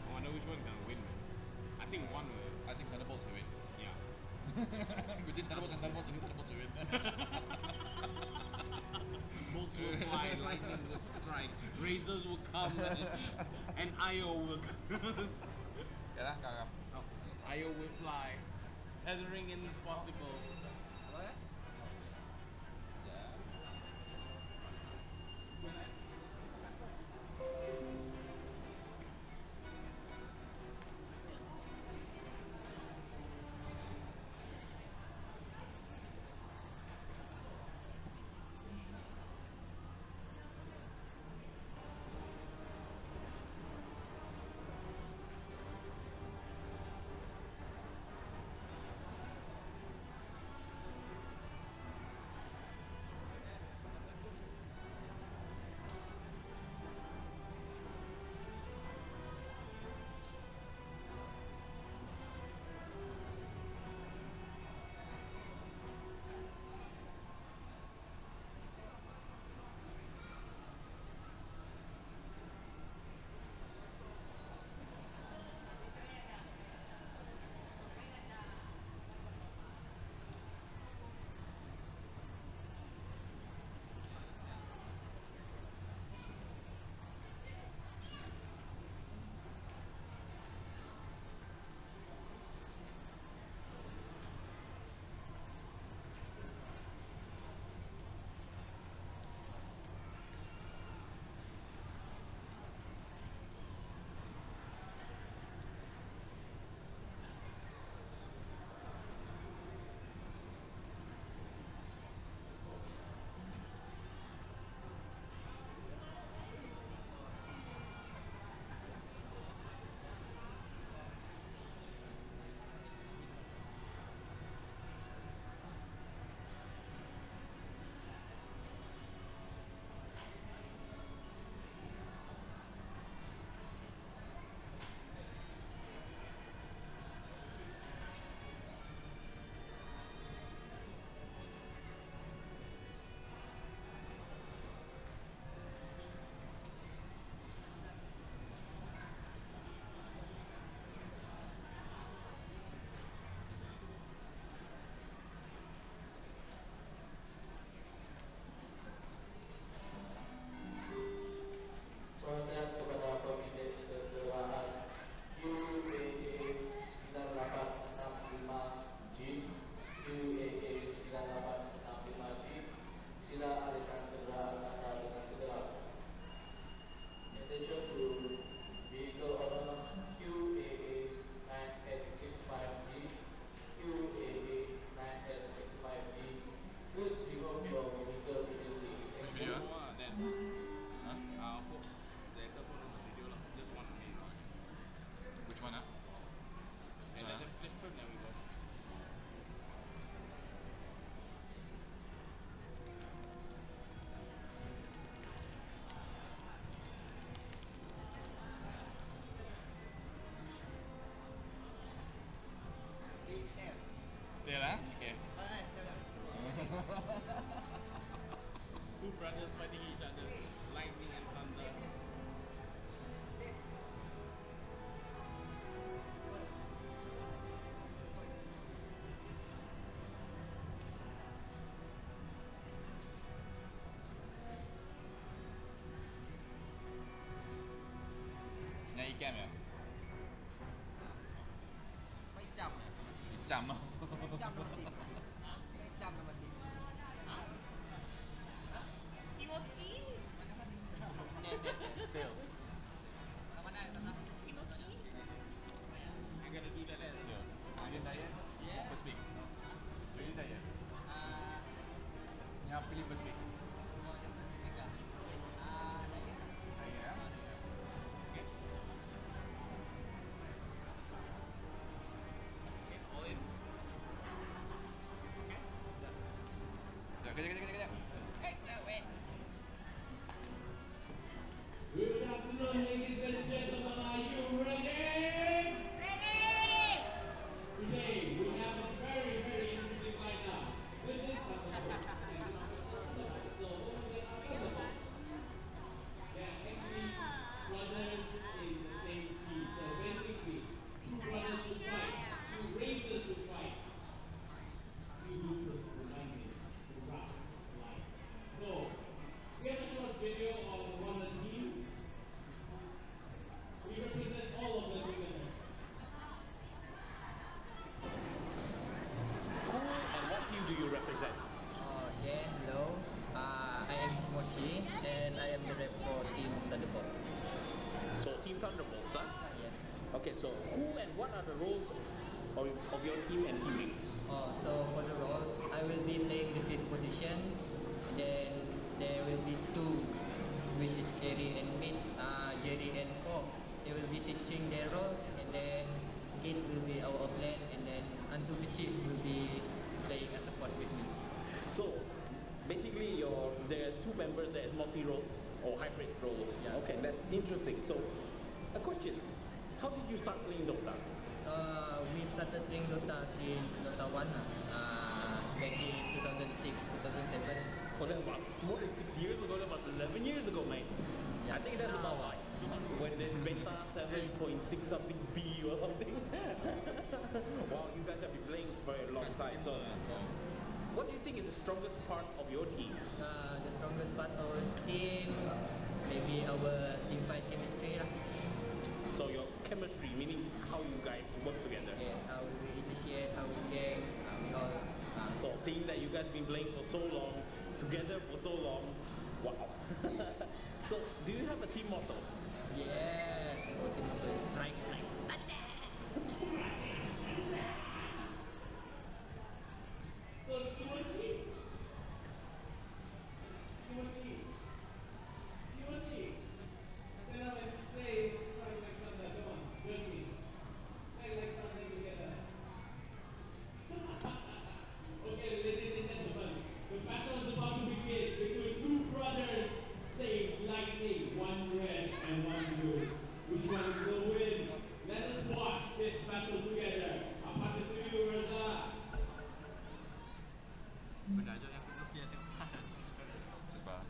I wonder which one can win. I think one will. I think Thunderbolts will win. Yeah. Between Thunderbolts and Thunderbolts, I think Thunderbolts will win. Bolts will fly, lightning will strike, razors will come, and Io will come. Yeah, lah, Io will fly. Tethering impossible. yeah? Okay. Two brothers fighting each other, lightning and thunder. Nhà y kem à? ไม่จำนะ Chăm không? ไม่จำมันจริงไม่จำมันจริงอิโมจิPills. ทำมาได้ตอนนั้นอิโมจิ I gotta do that. Pills. Are you diet? Yeah. First week. Are you diet? อ่า Yang pilih first week. ก็จะเป็นสติ๊กเกอร์อะไรอย่างเงี้ย Diet. Okay. Okay, all in. Kejap, kejap, kejap, kejap. Good afternoon, ladies and gentlemen. Are you ready? Today we have a very, very interesting lineup. This is so what we get Thunderbolts. Yeah, actually brothers in the same team. So basically, two brothers to fight, two racers to fight. You losers to lightning, to rock light. So we have a short video of one of the team. We represent all of them together. Who and what team do you represent? Yeah, hello. I am Mochi and I am the rep for Team Thunderbolts. So Team Thunderbolts, huh? Yes. Okay, so who and what are the roles of your team and teammates? So for the roles, I will be playing the fifth position. Then there will be two, which is Kerry and Mid, Jerry and Paul. They will be switching their roles, and then Kate will be out of lane, and then Antu Pichi will be playing a support with me. So basically, there's two members that is multi-role or hybrid roles. Yeah. Okay, that's interesting. So a question: how did you start playing Dota? We started playing Dota since Dota 1 back in 2006, 2007. Oh, that's about more than 6 years ago. That's about 11 years ago, mate. I think that's about like when there's beta 7.6 something B or something. Wow, you guys have been playing for a long time. So, what do you think is the strongest part of your team? The strongest part of our team is maybe our team fight chemistry lah. So your chemistry, meaning how you guys work together. Yes, how we initiate, how we gang, we all. So seeing that you guys been playing for so long, together for so long, wow. So do you have a team motto? Yes, our team motto is strike like thunder. So Timothy, stand up and play Strike Like Thunder. Come on, join me. Strike Like Thunder together. Okay, ladies and gentlemen, the battle is about to begin between two brothers, same lightning, one red and one blue. Which one will win? Let us watch this battle together. I'll pass it to you, Reza. Sebab.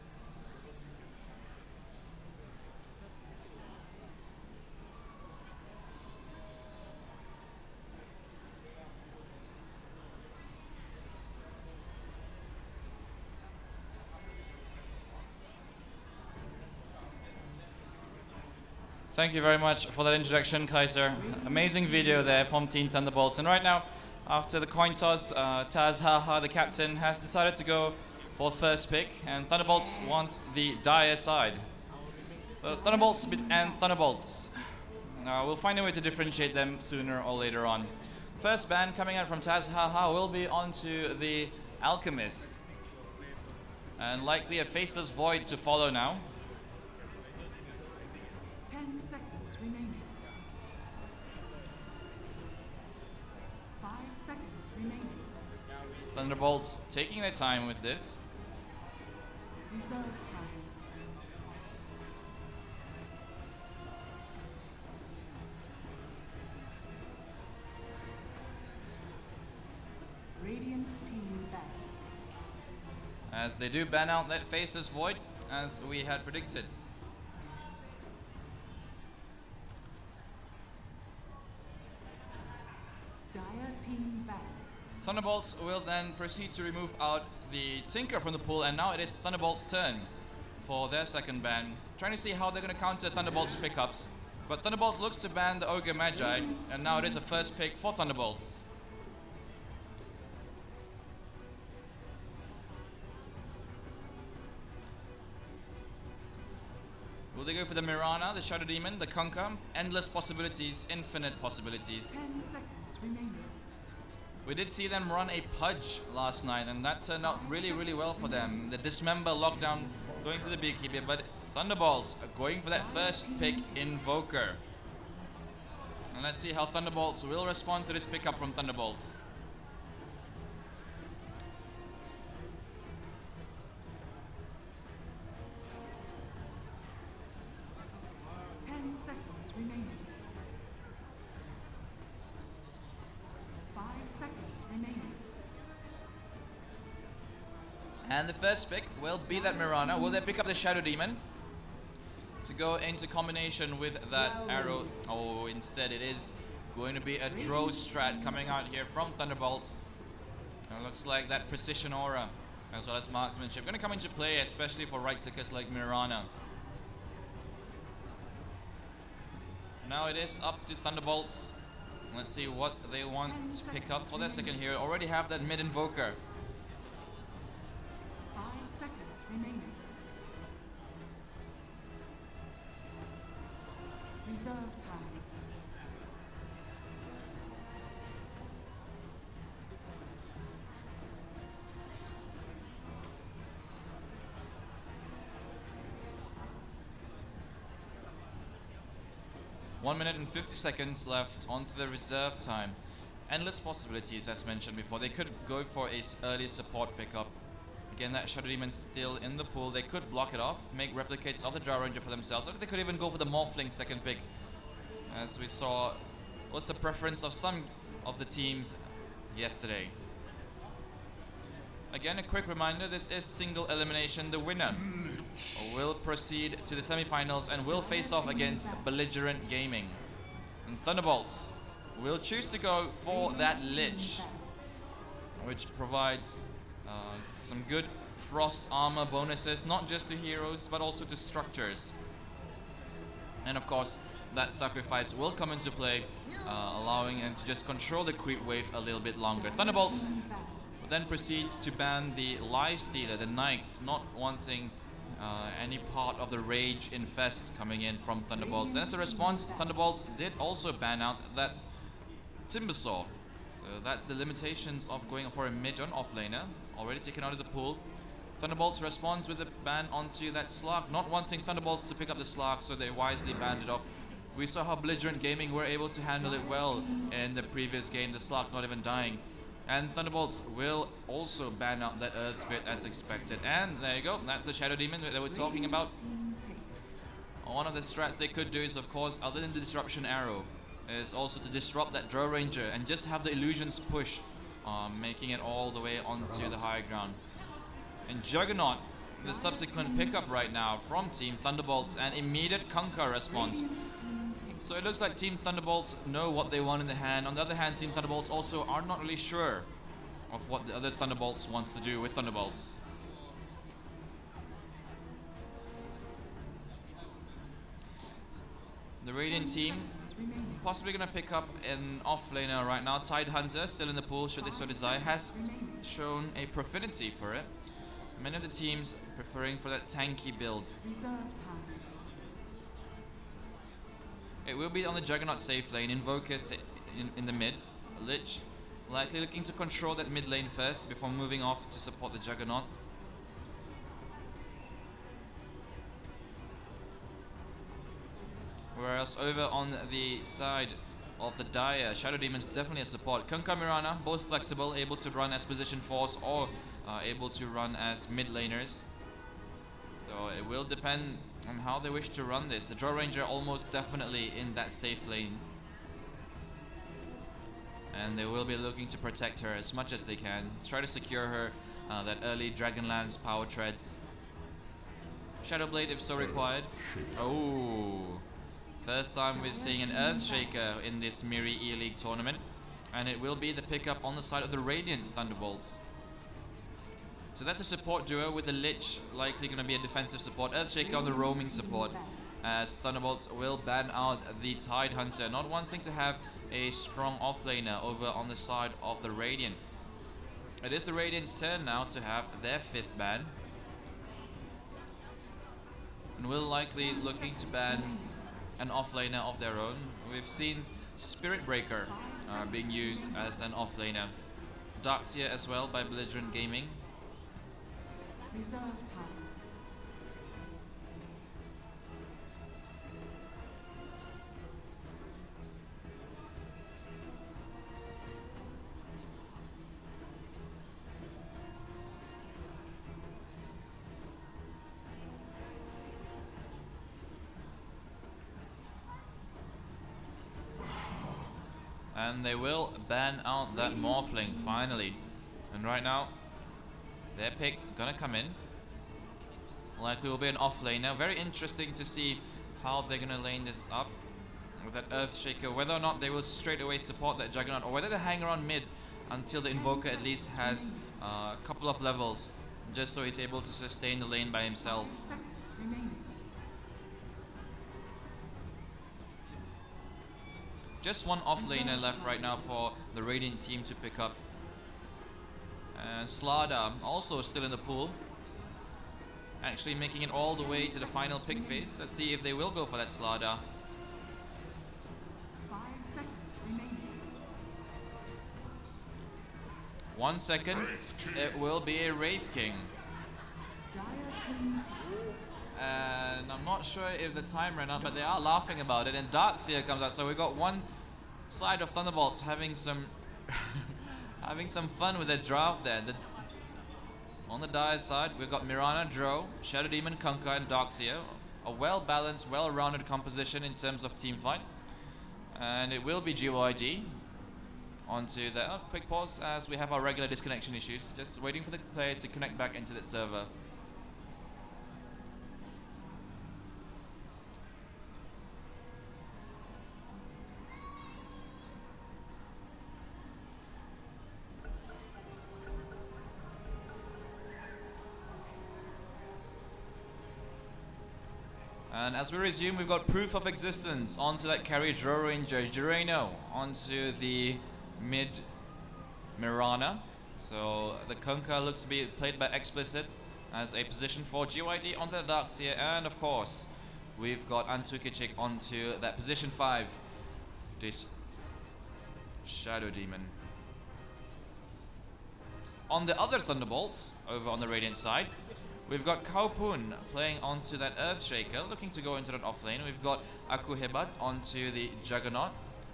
Thank you very much for that introduction, Kaiser. Amazing video there from Team Thunderbolts. And right now, after the coin toss, Taz Haha, the captain, has decided to go for first pick, and Thunderbolts wants the dire side. So Thunderbolts and Thunderbolts. We'll find a way to differentiate them sooner or later on. First ban coming out from Taz Haha will be onto the Alchemist. And likely a Faceless Void to follow now. 10 seconds remaining. 5 seconds remaining. Thunderbolts taking their time with this. Reserve time. Radiant Radiant team ban. As they do ban out that Faceless Void, as we had predicted. Dire team ban. Thunderbolts will then proceed to remove out the Tinker from the pool, and now it is Thunderbolts' turn for their second ban. Trying to see how they're going to counter Thunderbolts' pickups. But Thunderbolts looks to ban the Ogre Magi, and now it is a first pick for Thunderbolts. Will they go for the Mirana, the Shadow Demon, the Conquer? Endless possibilities, infinite possibilities. 10 seconds remaining. We did see them run a Pudge last night, and that turned out really, really well for them. The Dismember lockdown going to the Beekeeper, but Thunderbolts are going for that first pick, Invoker. And let's see how Thunderbolts will respond to this pickup from Thunderbolts. Seconds remaining. 5 seconds remaining. And the first pick will be that Mirana. Will they pick up the Shadow Demon to go into combination with that arrow? Oh, instead it is going to be a Drow strat coming out here from Thunderbolts. And it looks like that Precision Aura as well as Marksmanship going to come into play, especially for right clickers like Mirana. Now it is up to Thunderbolts. Let's see what they want to pick up for their second hero. Already have that mid Invoker. 5 seconds remaining. Reserve time. One minute and 50 seconds left onto the reserve time. Endless possibilities, as mentioned before. They could go for a early support pickup. Again, that Shadow Demon still in the pool. They could block it off, make replicates of the Drow Ranger for themselves, or they could even go for the Morphling second pick. As we saw, was the preference of some of the teams yesterday. Again, a quick reminder, this is single elimination. The winner will proceed to the semi-finals and will face off against Belligerent Gaming. And Thunderbolts will choose to go for that Lich, which provides some good frost armor bonuses, not just to heroes, but also to structures. And of course, that sacrifice will come into play, allowing him to just control the creep wave a little bit longer. Thunderbolts then proceeds to ban the Lifestealer, the Knights, not wanting any part of the Rage Infest coming in from Thunderbolts. And as a response, Thunderbolts did also ban out that Timbersaw. So that's the limitations of going for a mid on offlaner, already taken out of the pool. Thunderbolts responds with a ban onto that Slark, not wanting Thunderbolts to pick up the Slark, so they wisely banned it off. We saw how Belligerent Gaming were able to handle it well in the previous game, the Slark not even dying. And Thunderbolts will also ban out that Earth Spirit as expected. And there you go, that's the Shadow Demon that they were talking about. One of the strats they could do is, of course, other than the Disruption Arrow, is also to disrupt that Drow Ranger and just have the Illusions push, making it all the way onto the high ground. And Juggernaut, the subsequent pickup right now from Team Thunderbolts, and immediate Conquer response. So it looks like Team Thunderbolts know what they want in the hand. On the other hand, Team Thunderbolts also are not really sure of what the other Thunderbolts wants to do with Thunderbolts. The Radiant team possibly going to pick up an offlaner right now. Tidehunter, still in the pool should they so desire, has shown a proficiency for it. Many of the teams preferring for that tanky build. Reserve time. It will be on the Juggernaut safe lane. Invokers in the mid. Lich likely looking to control that mid lane first before moving off to support the Juggernaut. Whereas over on the side of the Dire, Shadow Demon's definitely a support. Kunkka Mirana, both flexible, able to run as position force or able to run as mid laners. So it will depend on how they wish to run this. The Drow Ranger almost definitely in that safe lane. and they will be looking to protect her as much as they can. Try to secure her that early Dragonlance power treads. Shadowblade if so required. Oh, first time we're seeing an Earthshaker in this Miri E-League tournament, and it will be the pickup on the side of the Radiant Thunderbolts. So that's a support duo with the Lich likely going to be a defensive support, Earthshaker on the roaming support, as Thunderbolts will ban out the Tide Hunter, not wanting to have a strong offlaner over on the side of the Radiant. It is the Radiant's turn now to have their 5th ban, and will likely looking to ban an offlaner of their own. We've seen Spirit Breaker being used as an offlaner, Darkseer as well by Belligerent Gaming. Reserve time. And they will ban out that Morphling finally. And right now, their pick gonna come in. Likely will be an offlaner. Very interesting to see how they're gonna lane this up with that Earthshaker. Whether or not they will straight away support that Juggernaut, or whether they hang around mid until the Invoker at least has a couple of levels, just so he's able to sustain the lane by himself. 5 seconds remaining. Just one offlaner left right now for the Radiant team to pick up. And Slardar also still in the pool, actually making it all the way to the final pick phase. Let's see if they will go for that Slardar. 5 seconds remaining. 1 second, it will be a Wraith King. Dire team And I'm not sure if the time ran out, but they are laughing about it, and Darkseer comes out. So we've got one side of Thunderbolts having some having some fun with their draft there. On the Dire side, we've got Mirana, Drow, Shadow Demon, Kunkka, and Darkseer. A well-balanced, well-rounded composition in terms of team fight. And it will be GYD onto the quick pause as we have our regular disconnection issues. Just waiting for the players to connect back into that server. And as we resume, we've got proof of existence onto that carry Drow Ranger, Jireno, onto the mid Mirana. So the Kunkka looks to be played by Explicit as a position for GYD onto the Darkseer, and of course, we've got Antukicic onto that position 5, this Shadow Demon. On the other Thunderbolts, over on the Radiant side, we've got Kaupun playing onto that Earthshaker, looking to go into that offlane. We've got Akuhebat onto the Juggernaut,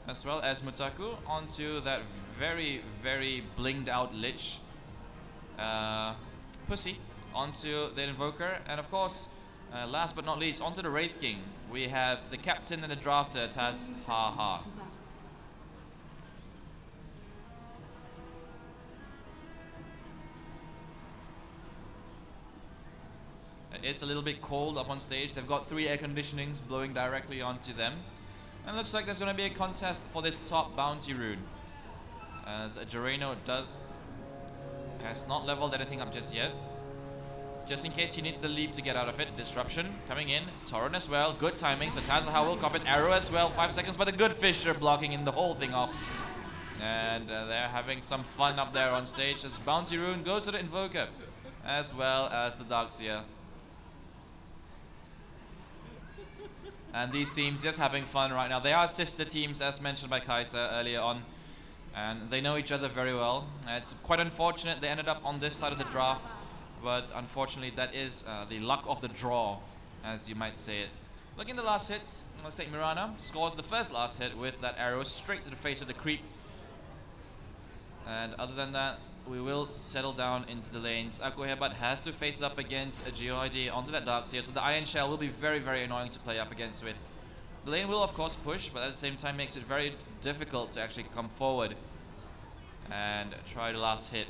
as well as Mutaku onto that very, very blinged out Lich. Pussy onto the Invoker, and of course, last but not least, onto the Wraith King. We have the captain and the drafter, Taz Haha. to battle. It's a little bit cold up on stage. They've got 3 air conditionings blowing directly onto them. And looks like there's going to be a contest for this top bounty rune, as Jireno has not leveled anything up just yet. Just in case he needs the leap to get out of it. Disruption coming in. Torrent as well. Good timing. So Tazaha will cop it. Arrow as well. 5 seconds, but a good Fisher blocking in the whole thing off. And they're having some fun up there on stage as bounty rune goes to the Invoker, as well as the Darkseer. And these teams just having fun right now. They are sister teams, as mentioned by Kaiser earlier on, and they know each other very well. It's quite unfortunate they ended up on this side of the draft, but unfortunately that is the luck of the draw, as you might say it. Looking at the last hits, let's take Mirana scores the first last hit with that arrow straight to the face of the creep. And other than that, we will settle down into the lanes. Akuhebat has to face up against a GOID onto that Darkseer, so the Iron Shell will be very, very annoying to play up against with. The lane will of course push, but at the same time makes it very difficult to actually come forward and try the last hit.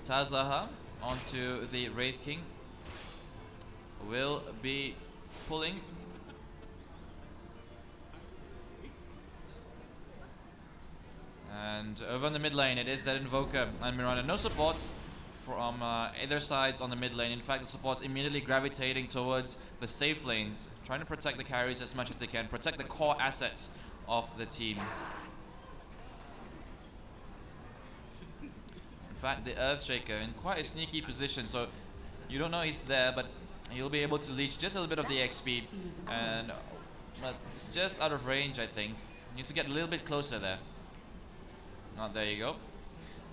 Tazaha onto the Wraith King will be pulling. And over on the mid lane, it is that Invoker and Miranda. No supports from either sides on the mid lane. In fact, the supports immediately gravitating towards the safe lanes, trying to protect the carries as much as they can, protect the core assets of the team. In fact, the Earthshaker in quite a sneaky position, so you don't know he's there, but he'll be able to leech just a little bit of the XP, and but it's just out of range, I think. Needs to get a little bit closer there. Oh, there you go.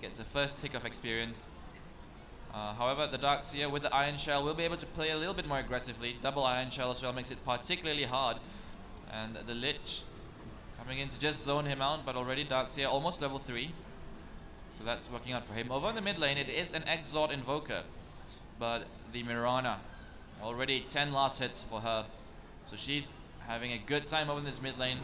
Gets the first tick of experience. However, the Darkseer with the Iron Shell will be able to play a little bit more aggressively. Double Iron Shell as well makes it particularly hard. And the Lich coming in to just zone him out, but already Darkseer almost level 3. So that's working out for him. Over in the mid lane, it is an Exort Invoker. But the Mirana, already 10 last hits for her. So she's having a good time over in this mid lane.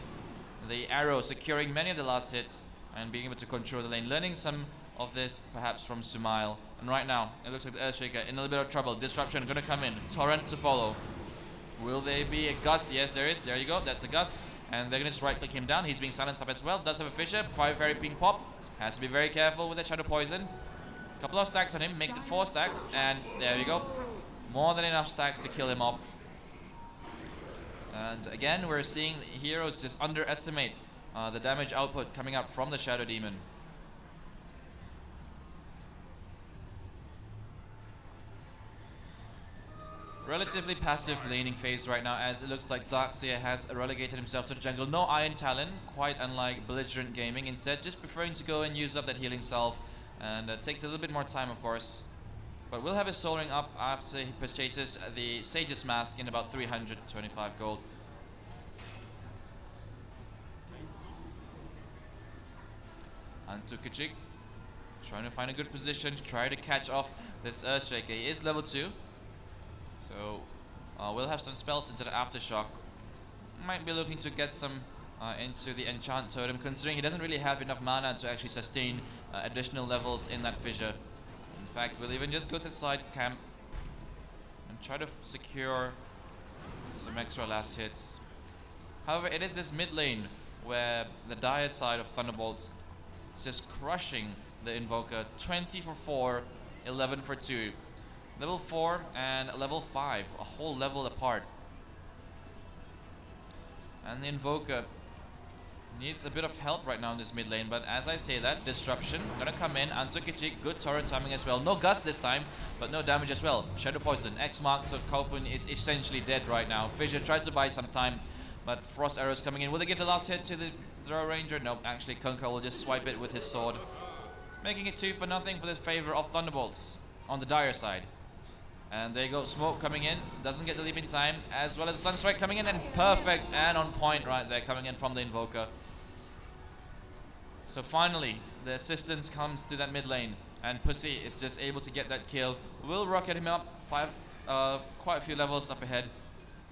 The Arrow securing many of the last hits and being able to control the lane. Learning some of this perhaps from Sumail. And right now, it looks like the Earthshaker in a little bit of trouble. Disruption going to come in. Torrent to follow. Will there be a gust? Yes, there is. There you go. That's the gust. And they're going to just right click him down. He's being silenced up as well. Does have a Fissure. 5 Fairy Ping Pop. Has to be very careful with the Shadow Poison. Couple of stacks on him. Makes it 4 stacks. And there we go. More than enough stacks to kill him off. And again, we're seeing heroes just underestimate the damage output coming up from the Shadow Demon. Relatively passive laning phase right now, as it looks like Darkseer has relegated himself to the jungle. No Iron Talon, quite unlike Belligerent Gaming. Instead, just preferring to go and use up that healing salve. And it takes a little bit more time, of course. But we'll have his soul ring up after he purchases the Sage's Mask in about 325 gold. Antukachik trying to find a good position to try to catch off this Earthshaker. He is level 2. So we'll have some spells into the Aftershock. Might be looking to get some into the Enchant Totem, considering he doesn't really have enough mana to actually sustain additional levels in that fissure. In fact, we'll even just go to the side camp and try to secure some extra last hits. However, it is this mid lane where the Diet side of Thunderbolts is just crushing the Invoker. 20 for 4, 11 for 2. Level 4 and level 5, a whole level apart. And the Invoker needs a bit of help right now in this mid lane, but as I say that, Disruption gonna come in. Antukachik, good torrent timing as well. No gust this time, but no damage as well. Shadow Poison, X marks, so Kaupun is essentially dead right now. Fissure tries to buy some time, but Frost Arrows coming in. Will they give the last hit to the Throw Ranger? Nope, actually Kunkka will just swipe it with his sword, making it 2 for nothing for the favor of Thunderbolts on the Dire side. And there you go, Smoke coming in, doesn't get the leap in time, as well as Sunstrike coming in, and perfect and on point right there, coming in from the Invoker. So finally, the assistance comes to that mid lane, and Pussy is just able to get that kill. Will rocket him up, quite a few levels up ahead,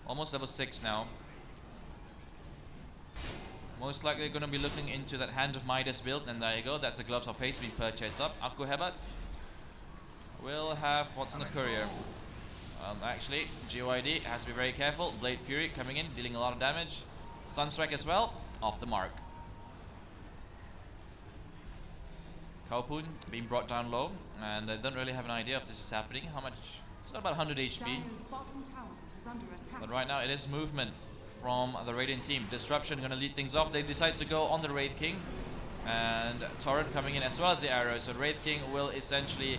almost level 6 now. Most likely going to be looking into that Hand of Midas build, and there you go, that's the Gloves of Haste being purchased up. Aku Hebat will have what's on the courier. Actually, GOID has to be very careful. Blade Fury coming in, dealing a lot of damage. Sunstrike as well, off the mark. Kaupun being brought down low, and I don't really have an idea if this is happening. How much? It's got about 100 HP. Dire's bottom tower is under attack. But right now it is movement from the Radiant team. Disruption going to lead things off. They decide to go on the Wraith King. And Torrent coming in as well as the arrow. So Wraith King will essentially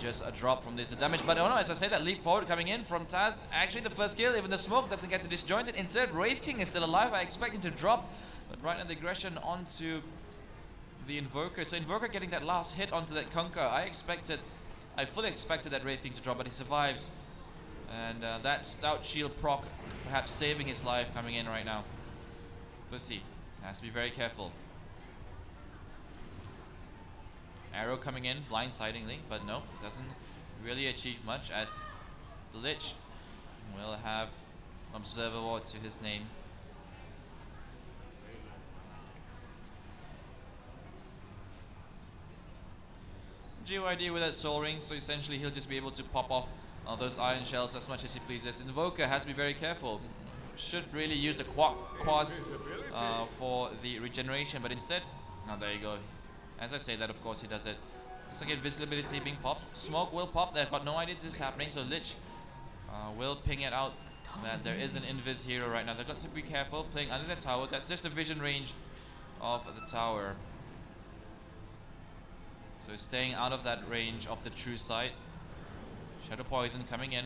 just drop from this damage. But oh no, as I say, that leap forward coming in from Taz. Actually the first kill, even the smoke doesn't get to disjoint it. Instead, Wraith King is still alive. I expect him to drop. But right now the aggression onto the Invoker. So Invoker getting that last hit onto that Kunkka. I fully expected that Wraith King to drop, but he survives. And that Stout Shield proc perhaps saving his life coming in right now. Pussy has to be very careful. Arrow coming in blindsidingly, but no, doesn't really achieve much, as the Lich will have Observer Ward to his name. GYD with that Soul Ring, so essentially he'll just be able to pop off those iron shells as much as he pleases. Invoker has to be very careful. Should really use a Quas for the regeneration, but instead, there you go. As I say that, of course, he does it. Looks like invisibility being popped. Smoke will pop. They've got no idea this is happening, so Lich will ping it out that there is an invis hero right now. They've got to be careful playing under the tower. That's just the vision range of the tower. So staying out of that range of the true sight. Shadow Poison coming in.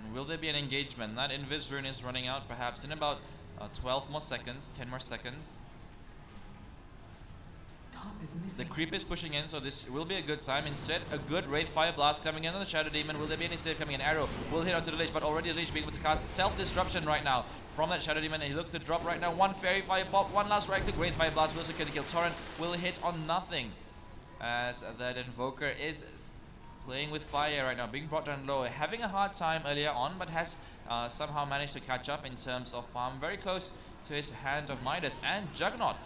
And will there be an engagement? That invis rune is running out perhaps in about 12 more seconds, 10 more seconds. The creep is pushing in, so this will be a good time. Instead, a good Wraith Fire Blast coming in on the Shadow Demon. Will there be any save coming in? Arrow will hit onto the Lich, but already the Lich being able to cast Self-Disruption right now from that Shadow Demon. He looks to drop right now. One Fairy Fire Pop, one last right click. Wraith Fire Blast will secure the kill. Torrent will hit on nothing, as that Invoker is playing with fire right now, being brought down low. Having a hard time earlier on, but has somehow managed to catch up in terms of farm. Very close to his Hand of Midas, and Juggernaut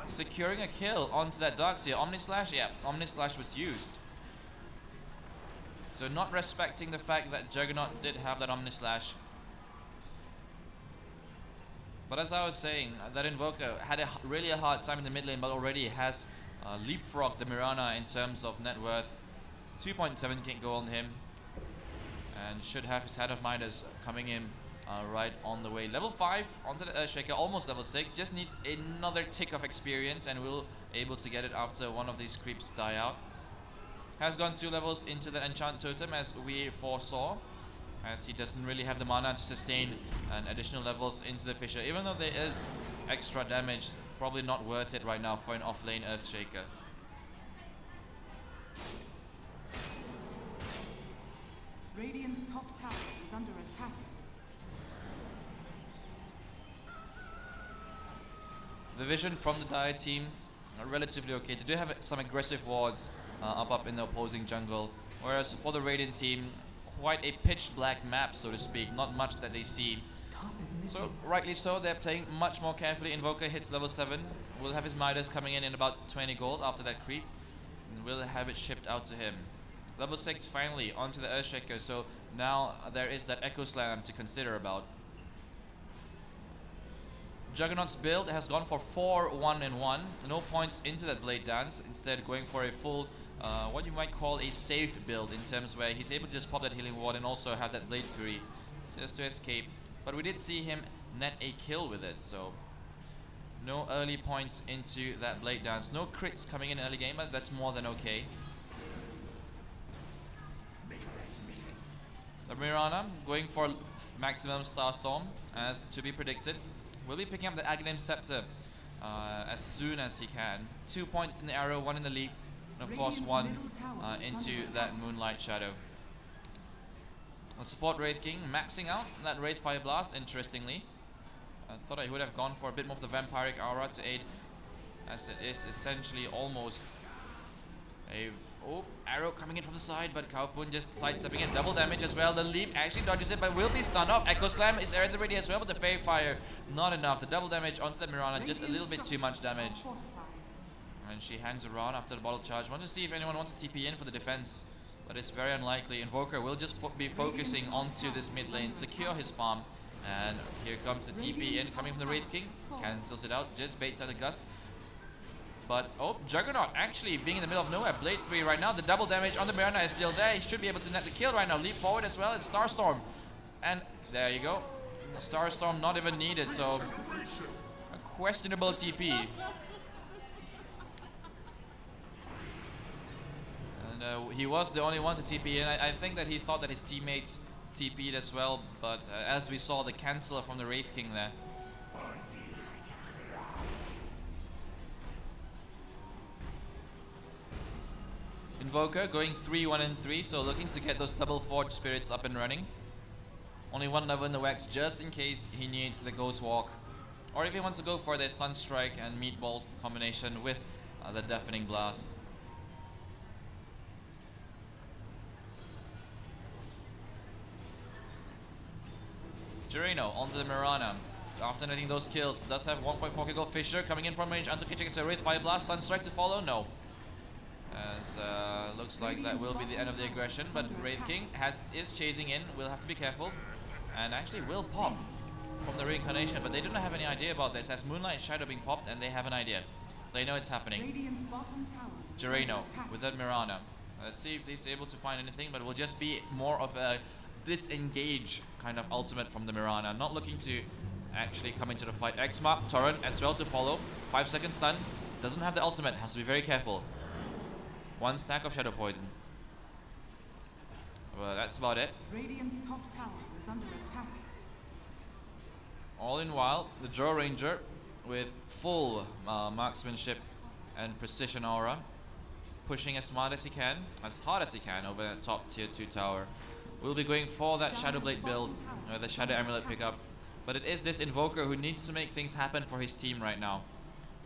securing a kill onto that Darkseer. Omni Slash, yeah, Omni Slash was used. So not respecting the fact that Juggernaut did have that Omni Slash. But as I was saying, that Invoker had really a hard time in the mid lane, but already has leapfrogged the Mirana in terms of net worth. 2.7k gold on him, and should have his Hand of Midas coming in right on the way. Level 5 onto the Earthshaker, almost level 6. Just needs another tick of experience, and we'll able to get it after one of these creeps die out. Has gone 2 levels into the Enchant Totem as we foresaw, as he doesn't really have the mana to sustain an additional levels into the Fissure. Even though there is extra damage, probably not worth it right now for an off-lane Earthshaker. Radiant's top tower is under attack. The vision from the Dire team are relatively okay. They do have some aggressive wards up in the opposing jungle, whereas for the Radiant team, quite a pitch black map, so to speak. Not much that they see. So rightly so, they're playing much more carefully. Invoker hits level 7. We'll have his Midas coming in about 20 gold after that creep, and we'll have it shipped out to him. Level 6 finally onto the Earthshaker, so now there is that Echo Slam to consider about. Juggernaut's build has gone for 4-1-1. No points into that Blade Dance, instead going for a full, what you might call a safe build, in terms where he's able to just pop that Healing Ward and also have that Blade Fury just to escape. But we did see him net a kill with it, so no early points into that Blade Dance. No crits coming in early game, but that's more than okay. The Mirana going for maximum Starstorm, as to be predicted. Will be picking up the Aghanim Scepter as soon as he can. 2 points in the arrow, 1 in the leap, and of course 1 into that Moonlight Shadow. The support Wraith King maxing out that Wraith Fire Blast, interestingly. I thought I would have gone for a bit more of the Vampiric Aura to aid, as it is essentially almost a arrow coming in from the side, but Kaupun just sidestepping it. Double damage as well. The leap actually dodges it, but will be stunned off. Echo Slam is at the ready as well, but the Fairy Fire not enough. The double damage onto the Mirana, just a little bit too much damage. And she hangs around after the bottle charge. Want to see if anyone wants to TP in for the defense, but it's very unlikely. Invoker will just be focusing onto this mid lane, secure his farm. And here comes the TP in coming from the Wraith King. Cancels it out, just baits out a gust. But, Juggernaut actually being in the middle of nowhere. Blade free right now. The double damage on the Mirana is still there. He should be able to net the kill right now. Leap forward as well. It's Starstorm. And there you go. The Starstorm not even needed, so a questionable TP. And he was the only one to TP in. I think that he thought that his teammates TP'd as well, but as we saw, the canceller from the Wraith King there. Invoker going 3-1-3, so looking to get those double Forge Spirits up and running. Only 1 level in the wax, just in case he needs the Ghost Walk, or if he wants to go for the Sunstrike and Meatball combination with the Deafening Blast. Jirino onto the Mirana. After netting those kills, does have 1.4k gold. Fisher coming in from range. Until kitchen gets a Wraith Fire Blast. Sunstrike to follow? No. As looks like that will be the end of the aggression. But Wraith King is chasing in. We'll have to be careful. And actually will pop from the reincarnation. But they don't have any idea about this. As Moonlight Shadow being popped and they have an idea. They know it's happening. Radiant's bottom tower is Gereno under attack. with that Mirana. Let's see if he's able to find anything, but it will just be more of a disengage kind of ultimate from the Mirana. Not looking to actually come into the fight. X-Mark, Torrent as well to follow. 5 seconds stun. Doesn't have the ultimate, has to be very careful. 1 stack of Shadow Poison. Well, that's about it. Radiant's top tower is under attack. All in while, the Draw Ranger with full marksmanship and precision aura, pushing as smart as he can, as hard as he can over that top tier 2 tower. We'll be going for that Shadow Blade build, the Shadow Amulet pickup. But it is this Invoker who needs to make things happen for his team right now,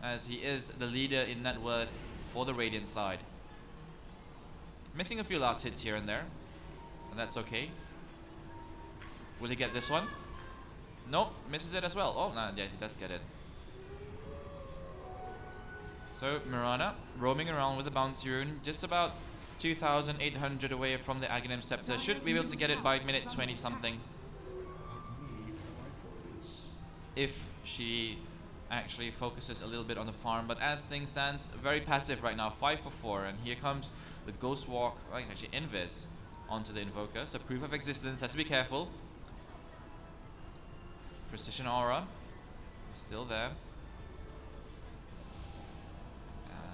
as he is the leader in net worth for the Radiant side. Missing a few last hits here and there, and that's okay. Will he get this one? Nope, misses it as well. Oh, no, yes, he does get it. So Mirana roaming around with the Bouncy Rune, just about 2,800 away from the Aghanim Scepter. Should be able to get it by minute 20 something. If she actually focuses a little bit on the farm, but as things stand, very passive right now. 5 for 4, and here comes the Ghost Walk, actually Invis onto the Invoker. So Proof of Existence, has to be careful. Precision Aura, still there.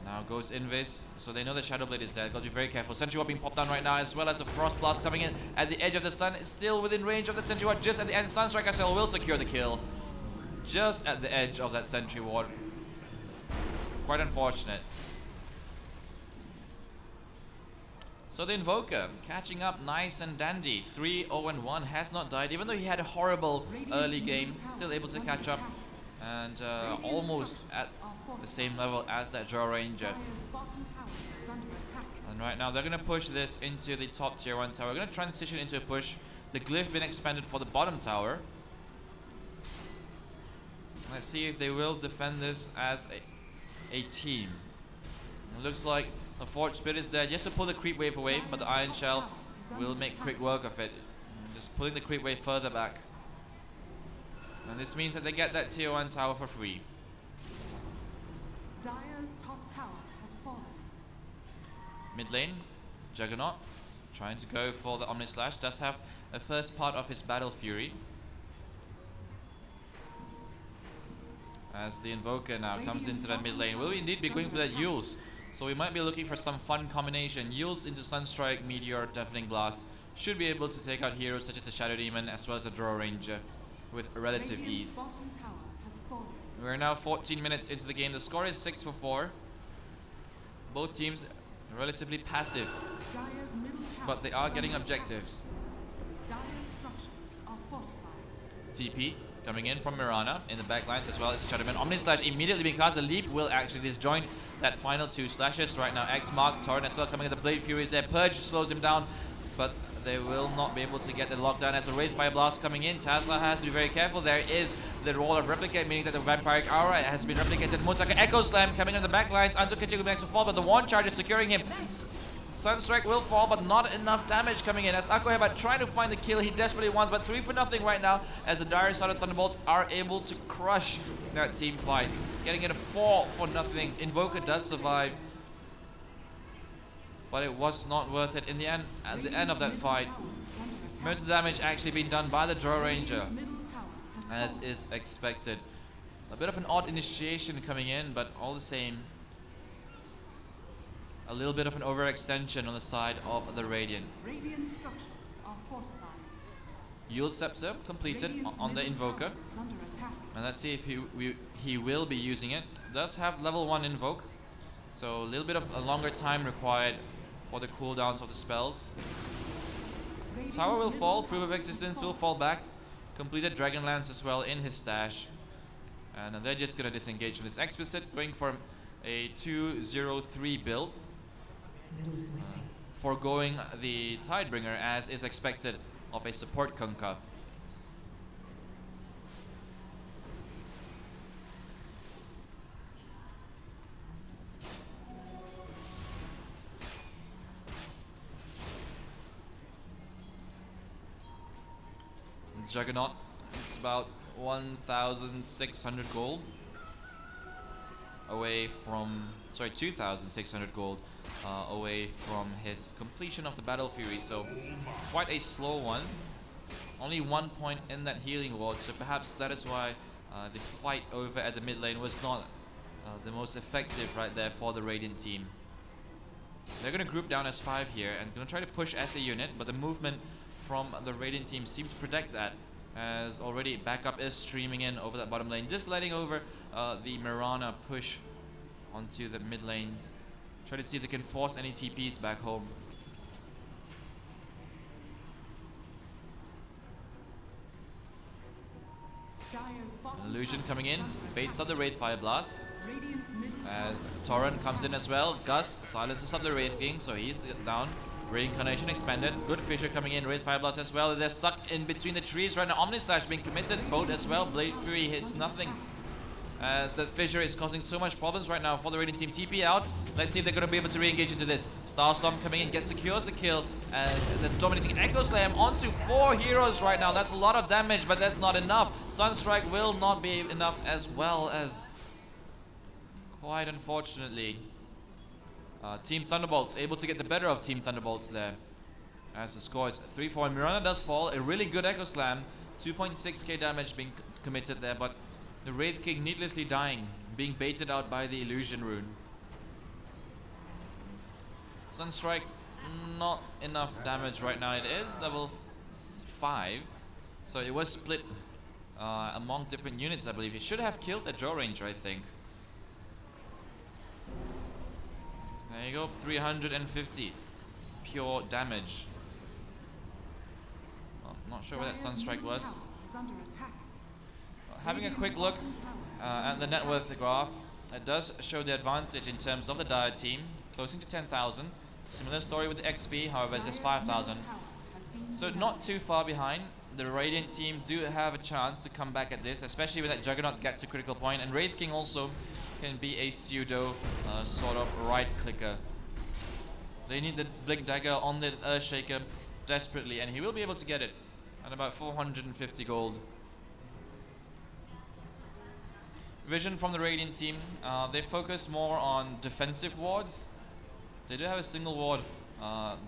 Now goes Invis, so they know that Shadow Blade is there. Got to be very careful. Sentry Ward being popped down right now, as well as a Frost Blast coming in at the edge of the stun. It's still within range of the Sentry Ward, just at the end. Sunstrike as well will secure the kill. Just at the edge of that Sentry Ward. Quite unfortunate. So the Invoker catching up nice and dandy. 3-0-1, has not died, even though he had a horrible early game. Still able to catch up and almost at the same level as that Draw Ranger. And right now they're going to push this into the top tier 1 tower. We're going to transition into a push. The glyph been expanded for the bottom tower. Let's see if they will defend this as a team. It looks like the Forge Spirit is there just to pull the creep wave away, but the Iron Shell will make quick work of it. Just pulling the creep wave further back. And this means that they get that tier 1 tower for free. Dire's top tower has fallen. Mid lane, Juggernaut trying to go for the Omni Slash. Does have a first part of his Battle Fury. As the Invoker now comes into that mid lane. Will we indeed be going for that Yules? So we might be looking for some fun combination. Yules into Sunstrike, Meteor, Deafening Blast. Should be able to take out heroes such as the Shadow Demon as well as the Draw Ranger with relative ease. Bottom tower has fallen. We're now 14 minutes into the game. The score is 6 for 4. Both teams relatively passive, Dire's middle tower but they are is getting under objectives. attack. Dire's structures are fortified. TP coming in from Mirana in the backlines as well as Shadowman. Omni Slash immediately because the leap will actually disjoin that final 2 slashes. Right now X-Mark, Torrent as well coming at the Blade Fury is there. Purge slows him down, but they will not be able to get the lockdown as the Wraith Fire Blast coming in. Tazza has to be very careful. There is the Wall of Replicate, meaning that the Vampiric Aura has been replicated. Moonsaka Echo Slam coming on the backlines. Until Kichiku makes a fall, but the Wand Charge is securing him. Sunstrike will fall, but not enough damage coming in. As Akoheba trying to find the kill he desperately wants, but 3 for nothing right now as the Dire Side of Thunderbolts are able to crush that team fight. Getting it a 4 for nothing. Invoker does survive, but it was not worth it in the end. At the end of that fight, most of the damage actually being done by the Draw Ranger, as is expected. A bit of an odd initiation coming in, but all the same, a little bit of an overextension on the side of the Radiant. Radiant structures are fortified. Yule Scepter completed Radiant's on the middle Invoker. tower is under attack. And let's see if he will be using it. Does have level 1 Invoke, so a little bit of a longer time required for the cooldowns of the spells. Radiant's Tower will middle fall, tower Proof of has Existence will fallen. fall back. Completed Dragonlance as well in his stash. And they're just gonna disengage from this. Explicit going for a 2-0-3 build. Middle is missing. Foregoing the Tidebringer as is expected of a support Kunkka. Juggernaut. It's about 1,600 gold away from, sorry, 2,600 gold away from his completion of the Battle Fury. So quite a slow one. Only 1 point in that healing ward, so perhaps that is why the fight over at the mid lane was not the most effective right there for the Radiant team. They're going to group down as 5 here and going to try to push as a unit, but the movement from the Radiant team seems to protect that, as already backup is streaming in over that bottom lane, just letting over the Mirana push onto the mid lane. Try to see if they can force any TPs back home. Dire's bottom Illusion tower coming is in, under baits attack. up the Wraith Fire Blast. Radiant's middle As tower is Torrent under comes in as well. Gus silences up the Wraith King, so he's down. Reincarnation expanded. Good Fissure coming in. Wraith Fire Blast as well. They're stuck in between the trees right now. Omni Slash being committed. Boat as well. Blade Fury hits nothing, as that Fissure is causing so much problems right now for the Radiant team. TP out. Let's see if they're going to be able to re-engage into this. Starstorm coming in, secures the kill, as the dominating Echo Slam onto 4 heroes right now. That's a lot of damage, but that's not enough. Sunstrike will not be enough as well, as quite unfortunately Team Thunderbolts able to get the better of Team Thunderbolts there, as the score is 3-4. Mirana does fall. A really good Echo Slam. 2.6k damage being committed there, but the Wraith King needlessly dying, being baited out by the Illusion Rune. Sunstrike, not enough damage right now. It is level 5, so it was split among different units, I believe. It should have killed a Draw Ranger, I think. There you go, 350 pure damage. Well, not sure where that Dire's Sunstrike middle was. tower is under attack. Having a Radiant's quick look bottom tower is at the under net worth graph, it does show the advantage in terms of the Dire team, closing to 10,000. Similar story with the XP, however, it's just Dire's middle 5,000. tower has been So destroyed. not too far behind. The Radiant team do have a chance to come back at this, especially when that Juggernaut gets to critical point, and Wraith King also can be a pseudo sort of right clicker. They need the Blink Dagger on the Earthshaker desperately, and he will be able to get it at about 450 gold. Vision from the Radiant team, they focus more on defensive wards. They do have a single ward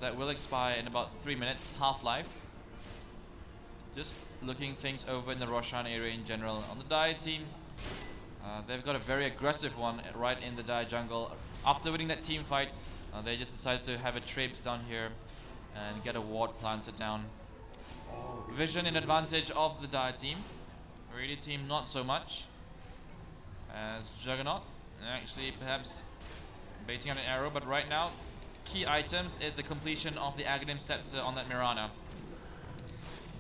that will expire in about 3 minutes, half-life. Just looking things over in the Roshan area in general. On the Dire team, they've got a very aggressive one right in the Dire jungle. After winning that team fight, they just decided to have a traipse down here and get a ward planted down. Vision in advantage of the Dire team. Radiant team not so much, as Juggernaut actually perhaps baiting on an arrow, but right now key items is the completion of the Aghanim Scepter on that Mirana.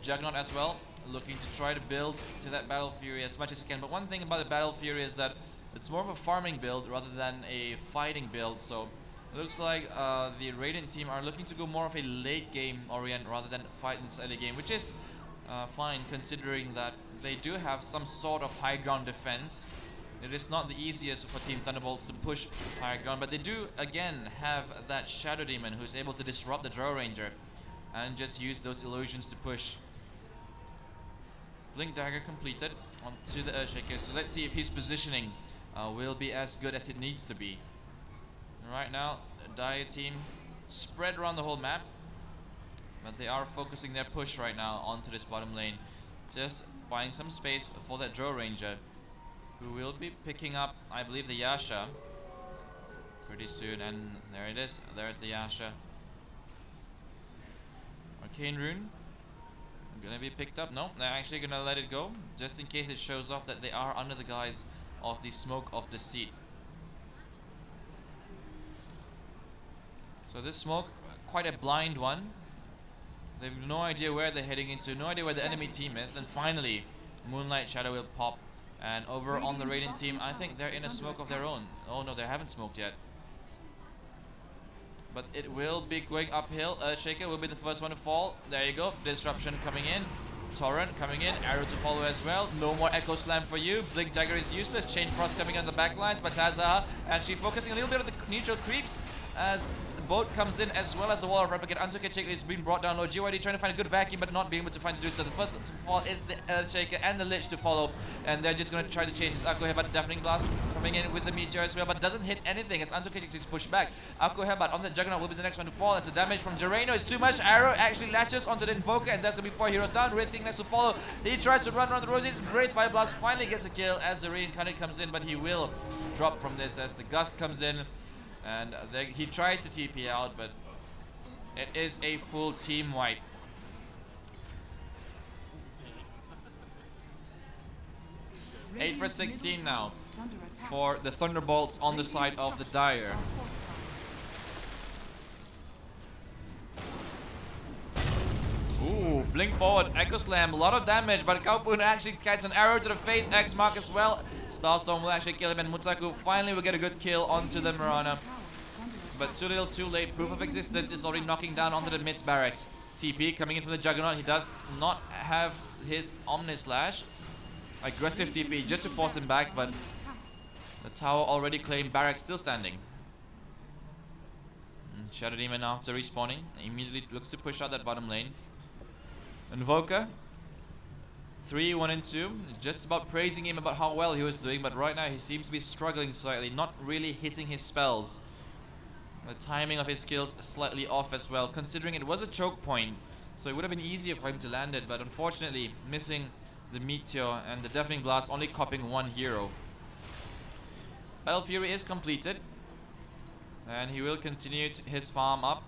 Juggernaut as well, looking to try to build to that Battle Fury as much as he can. But one thing about the Battle Fury is that it's more of a farming build rather than a fighting build. So it looks like the Radiant team are looking to go more of a late game orient rather than fight in this early game, which is fine considering that they do have some sort of high ground defense. It is not the easiest for Team Thunderbolts to push high ground, but they do again have that Shadow Demon who's able to disrupt the Draw Ranger and just use those illusions to push. Blink Dagger completed onto the Earthshaker, so let's see if his positioning will be as good as it needs to be. Right now, the Dire team spread around the whole map, but they are focusing their push right now onto this bottom lane, just buying some space for that Draw Ranger, who will be picking up, I believe, the Yasha pretty soon. And there it is, there's the Yasha. Arcane Rune gonna be picked up. No, they're actually gonna let it go, just in case it shows off that they are under the guise of the Smoke of Deceit. So this smoke, quite a blind one. They have no idea where they're heading into, no idea where the enemy team is. Then finally, Moonlight Shadow will pop. And over on the Radiant team, I think they're in a smoke of their own. Oh no, they haven't smoked yet. But it will be going uphill. Earthshaker will be the first one to fall. There you go. Disruption coming in. Torrent coming in. Arrow to follow as well. No more Echo Slam for you. Blink Dagger is useless. Chain Frost coming on the back lines. But Tazaha actually focusing a little bit on the neutral creeps. as the boat comes in as well as the wall of replicate. Antukachik is being brought down low. GYD trying to find a good vacuum but not being able to find to do so. The first to fall is the Earthshaker and the Lich to follow, and they're just going to try to chase this Akko Hebat. Deafening Blast coming in with the Meteor as well, but doesn't hit anything as Antukachik is pushed back. Akko Hebat on the Juggernaut will be the next one to fall. That's the damage from Gereno is too much. Arrow actually latches onto the Invoker, and that's going to be 4 heroes down. Wraith King next to follow. He tries to run around the roses. Wraith Fire Blast finally gets a kill as the Reincarnate comes in, but he will drop from this as the Gust comes in. And he tries to TP out, but it is a full team wipe. Eight for 16 now for the Thunderbolts on the side of the Dire. Ooh, blink forward, Echo Slam, a lot of damage, but Kaupun actually gets an arrow to the face, X Mark as well. Starstorm will actually kill him, and Mutaku finally will get a good kill onto the Mirana. But too little too late, Proof of Existence is already knocking down onto the mid barracks. TP coming in from the Juggernaut, he does not have his Omnislash. Aggressive TP just to force him back, but the tower already claimed, barracks still standing. Shadow Demon after respawning, immediately looks to push out that bottom lane. Invoker, 3, 1 and 2, just about praising him about how well he was doing, but right now he seems to be struggling slightly, not really hitting his spells. The timing of his skills is slightly off as well, considering it was a choke point, so it would have been easier for him to land it, but unfortunately missing the Meteor and the Deafening Blast, only copying 1 hero. Battle Fury is completed, and he will continue his farm up.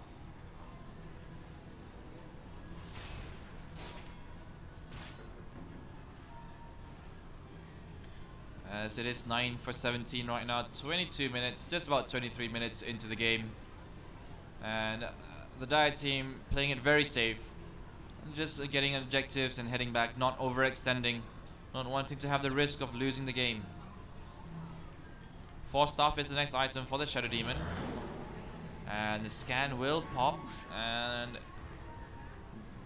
As it is 9 for 17 right now, 22 minutes, just about 23 minutes into the game. And the Dire team playing it very safe. Just getting objectives and heading back, not overextending, not wanting to have the risk of losing the game. 4 staff is the next item for the Shadow Demon. And the scan will pop, and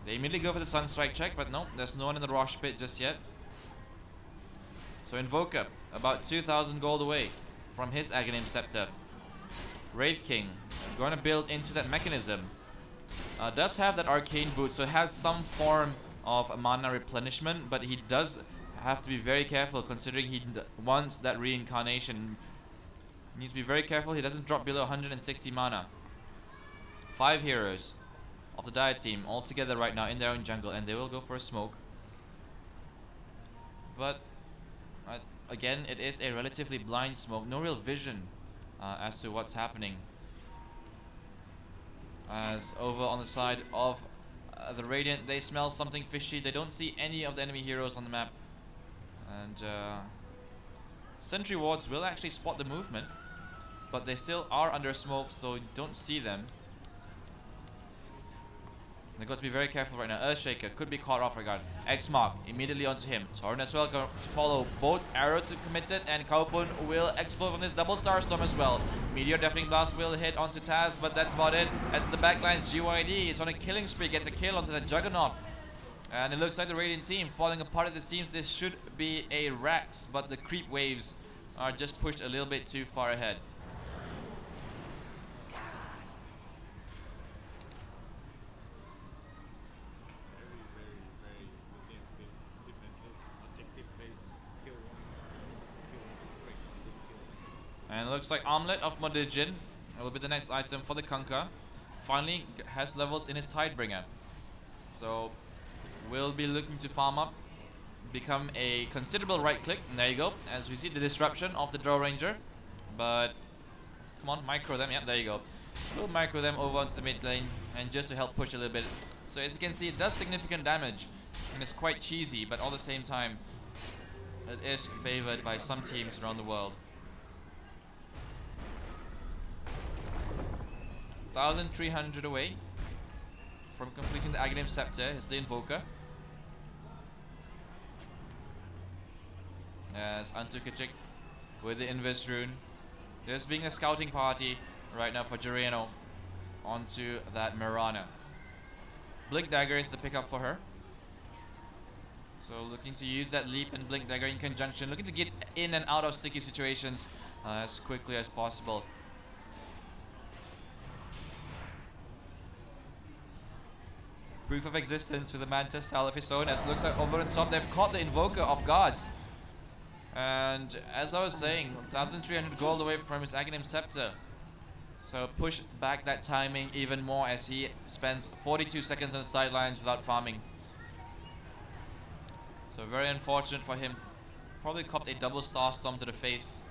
they immediately go for the Sunstrike check, but no, there's no one in the Rosh pit just yet. So Invoker, about 2,000 gold away from his Aghanim Scepter. Wraith King, going to build into that mechanism. Does have that Arcane Boot, so has some form of mana replenishment, but he does have to be very careful considering he wants that reincarnation. He needs to be very careful he doesn't drop below 160 mana. 5 heroes of the Dire team all together right now in their own jungle, and they will go for a smoke. But again, it is a relatively blind smoke, no real vision as to what's happening. As over on the side of the Radiant, they smell something fishy. They don't see any of the enemy heroes on the map, and sentry wards will actually spot the movement, but they still are under smoke, so you don't see them. They've got to be very careful right now. Earthshaker could be caught off guard. X Mark immediately onto him. Torn as well, going to follow both. Arrow to commit it, and Kaupun will explode from this double Starstorm as well. Meteor Deafening Blast will hit onto Taz, but that's about it. As the backlines, GYD is on a killing spree, gets a kill onto the Juggernaut. And it looks like the Radiant team falling apart at the seams. This should be a Rax, but the creep waves are just pushed a little bit too far ahead. And it looks like Armlet of Modigin will be the next item for the Kunkka. Finally has levels in his Tidebringer. So we'll be looking to farm up, become a considerable right click. And there you go. As we see the disruption of the Draw Ranger. But come on, micro them. Yeah, there you go. We'll micro them over onto the mid lane, and just to help push a little bit. So as you can see, it does significant damage. And it's quite cheesy, but all the same time, it is favored by some teams around the world. 1,300 away from completing the Aghanim Scepter is the Invoker. As Antukachik with the Invis Rune. There's being a scouting party right now for Gereno onto that Mirana. Blink Dagger is the pickup for her. So looking to use that Leap and Blink Dagger in conjunction. Looking to get in and out of sticky situations as quickly as possible. proof of existence with a Manta style of his own. As it looks like over on top, they've caught the Invoker off guard. And as I was saying, 1,300 gold away from his Aghanim Scepter. So push back that timing even more as he spends 42 seconds on the sidelines without farming. So very unfortunate for him. Probably copped a double star storm to the face.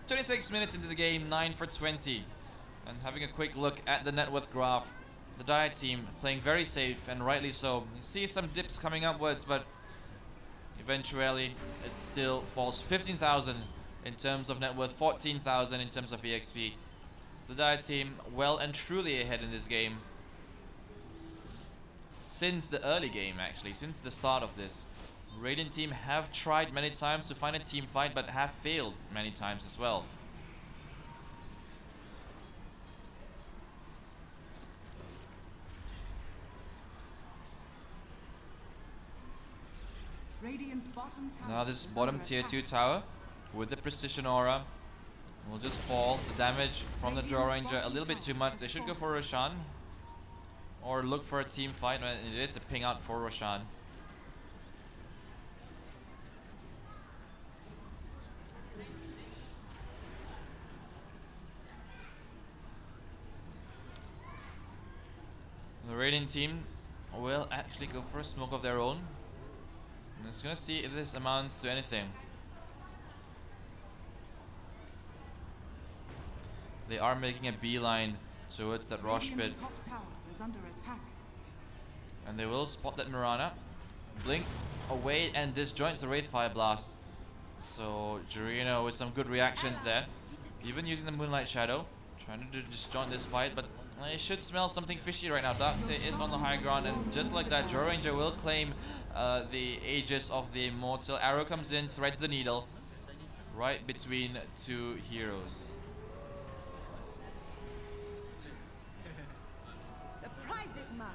26 minutes into the game, 9 for 20. And having a quick look at the net worth graph, the Dire team playing very safe, and rightly so. You see some dips coming upwards, but eventually it still falls 15,000 in terms of net worth, 14,000 in terms of EXP. The Dire team well and truly ahead in this game. Since the early game, actually, since the start of this. Radiant team have tried many times to find a team fight, but have failed many times as well. Radiant's bottom tower Now this is bottom under tier attack. 2 tower with the precision aura will just fall. The damage from the Draw Ranger a little bit too much. They should go for Roshan or look for a team fight. It is a ping out for Roshan. The Radiant team will actually go for a smoke of their own. I'm just gonna see if this amounts to anything. They are making a beeline towards that Rosh pit. Radiant's top tower is under attack. And they will spot that Mirana. Blink away and disjoints the Wraith Fire Blast. So Jirino with some good reactions there. Even using the Moonlight Shadow. Trying to disjoint this fight, but it should smell something fishy right now. Darkseid is on the high ground, and just like that, Draw Ranger will claim the Aegis of the Immortal. Arrow comes in, threads the needle. Right between two heroes. The prize is mine.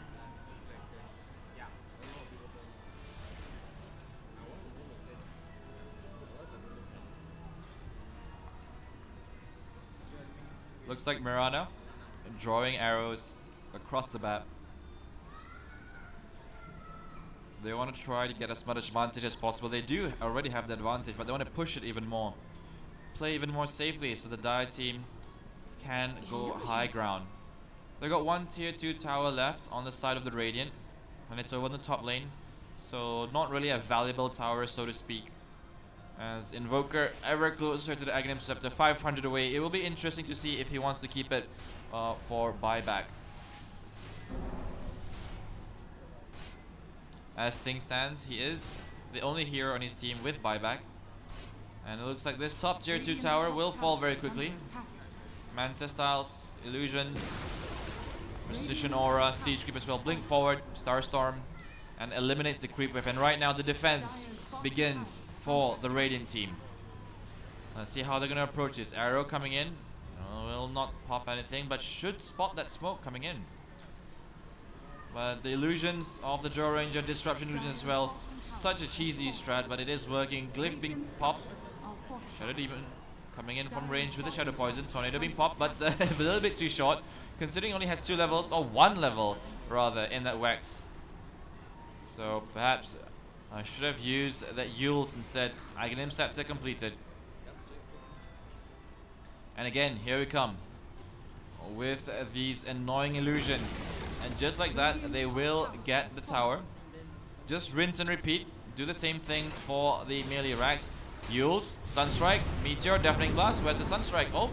Looks like Mirana drawing arrows across the map. They want to try to get as much advantage as possible. They do already have the advantage, but they want to push it even more. Play even more safely so the Dire team can go high ground. They got one tier 2 tower left on the side of the Radiant, and it's over in the top lane. So not really a valuable tower, so to speak. As Invoker ever closer to the Aghanim Scepter, 500 away. It will be interesting to see if he wants to keep it for buyback. As things stand, he is the only hero on his team with buyback. And it looks like this top tier 2 tower will fall very quickly. Manta styles, illusions, precision aura, siege creep as well. Blink forward, Starstorm, and eliminates the creep wave. And right now the defense begins for the Radiant team. Let's see how they're gonna approach this. Arrow coming in, will not pop anything, but should spot that smoke coming in. But the illusions of the Draw Ranger, disruption illusion as well. Such a cheesy strat, but it is working. Glyph being popped. Shadow Demon coming in from range with the Shadow Poison. Tornado being popped, but a little bit too short, considering he only has 2 levels, or 1 level rather, in that Wax. So perhaps I should have used that Yules instead. Aghanim Scepter completed. And again, here we come with these annoying illusions. And just like that, they will get the tower. Just rinse and repeat. Do the same thing for the melee racks. Yules, Sunstrike, Meteor, Deafening Blast. Where's the Sunstrike? Oh.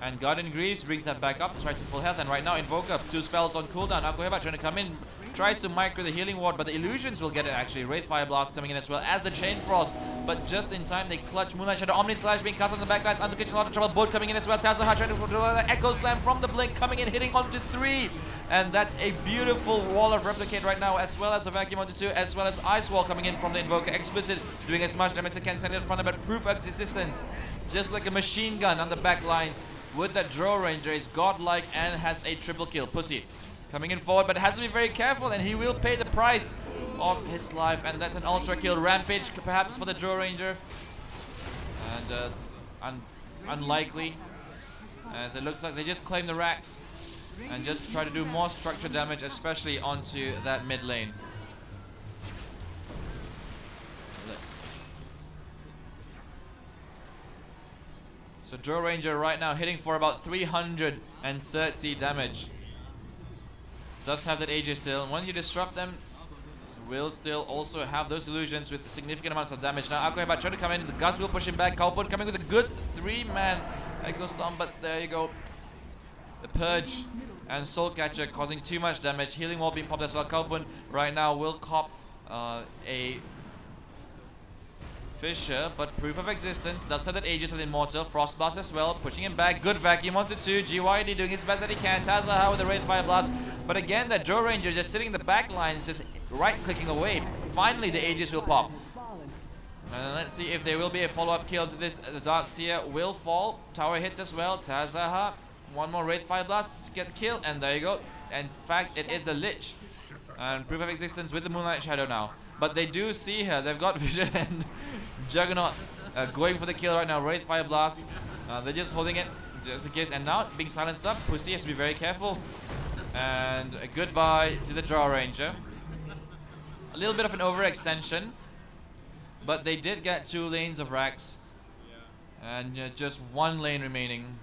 And Guardian Greaves brings that back up to try to full health. And right now, Invoker, 2 spells on cooldown. Akoheba trying to come in. Tries to micro the healing ward, but the illusions will get it actually. Wraith Fire Blast coming in as well as the Chain Frost. But just in time, they clutch Moonlight Shadow. Omni Slash being cast on the backlines. Unto Kitchen, a lot of trouble. Boat coming in as well. Tazoha trying to do the Echo Slam from the Blink coming in, hitting onto 3. And that's a beautiful wall of Replicate right now, as well as a Vacuum onto 2, as well as Ice Wall coming in from the Invoker. Explicit doing as much damage as it can, send it in front of it. Proof of existence. Just like a machine gun on the backlines with that Draw Ranger. Is godlike and has a triple kill. Pussy coming in forward, but has to be very careful, and he will pay the price of his life. And that's an ultra kill. Rampage perhaps for the Draw Ranger, and unlikely, as it looks like they just claim the racks. and just try to do more structure damage, especially onto that mid lane. So Joe Ranger right now hitting for about 330 damage. Does have that AJ still. Once you disrupt them, will still also have those illusions with significant amounts of damage. Now Aquabat trying to come in, the Gus will push him back. Kalpun coming with a good 3-man Exostorm, but there you go. The Purge and Soul Catcher causing too much damage. Healing Wall being popped as well. Kalpun right now will cop a Fisher, but Proof of Existence does have that Aegis of the Immortal. Frost Blast as well, pushing him back. Good vacuum onto 2. GYD doing his best that he can. Tazaha with the Wraith Fire Blast. But again, that Joe Ranger just sitting in the back lines, just right-clicking away. Finally, the Aegis will pop. And let's see if there will be a follow-up kill to this. The Darkseer will fall. Tower hits as well. Tazaha, one more Wraith Fire Blast to get the kill. And there you go. In fact, it is the Lich. And Proof of Existence with the Moonlight Shadow now. But they do see her. They've got Vision and Juggernaut going for the kill right now. Wraith Fire Blast. They're just holding it just in case. And now being silenced up. Pussy has to be very careful. And goodbye to the Draw Ranger. A little bit of an overextension. But they did get 2 lanes of racks. And just 1 lane remaining.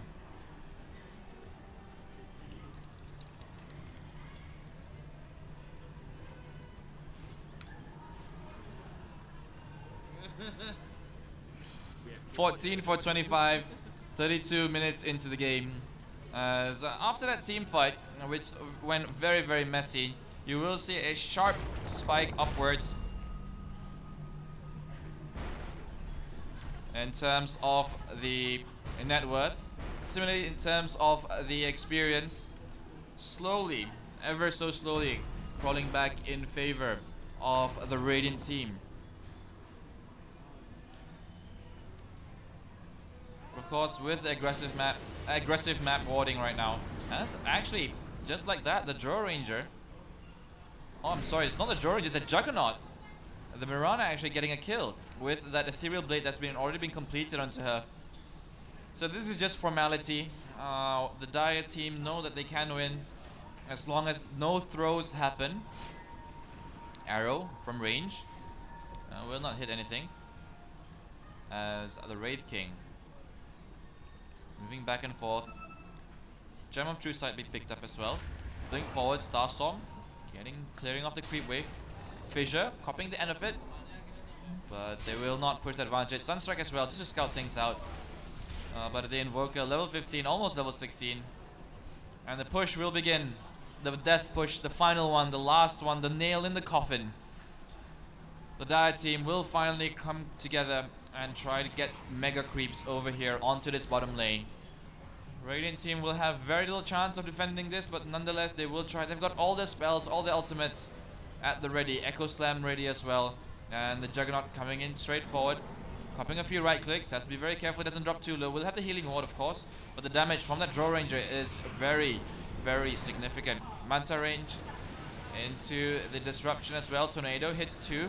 $14 for 25, 32 minutes into the game. As after that team fight, which went very, very messy, you will see a sharp spike upwards in terms of the net worth. Similarly, in terms of the experience, slowly, ever so slowly, crawling back in favor of the Radiant team. Of course, with the aggressive map warding right now. And that's actually, just like that, the Draw Ranger. Oh, I'm sorry, it's not the Draw Ranger, it's the Juggernaut. The Mirana actually getting a kill with that Ethereal Blade that's already been completed onto her. So this is just formality. The Dire team know that they can win as long as no throws happen. Arrow from range will not hit anything. As the Wraith King moving back and forth. Gem of True Sight be picked up as well. Blink forward, Starstorm clearing off the creep wave. Fissure copying the end of it, but they will not push the advantage. Sunstrike as well, just to scout things out. But the Invoker level 15, almost level 16, and the push will begin. The death push, the final one, the last one, the nail in the coffin. The Dire team will finally come together and try to get mega creeps over here onto this bottom lane. Radiant team will have very little chance of defending this, but nonetheless they will try. They've got all their spells, all their ultimates at the ready. Echo Slam ready as well. And the Juggernaut coming in straight forward. Copying a few right clicks, has to be very careful it doesn't drop too low. We'll have the healing ward of course, but the damage from that Draw Ranger is very, very significant. Manta range into the disruption as well. Tornado hits 2.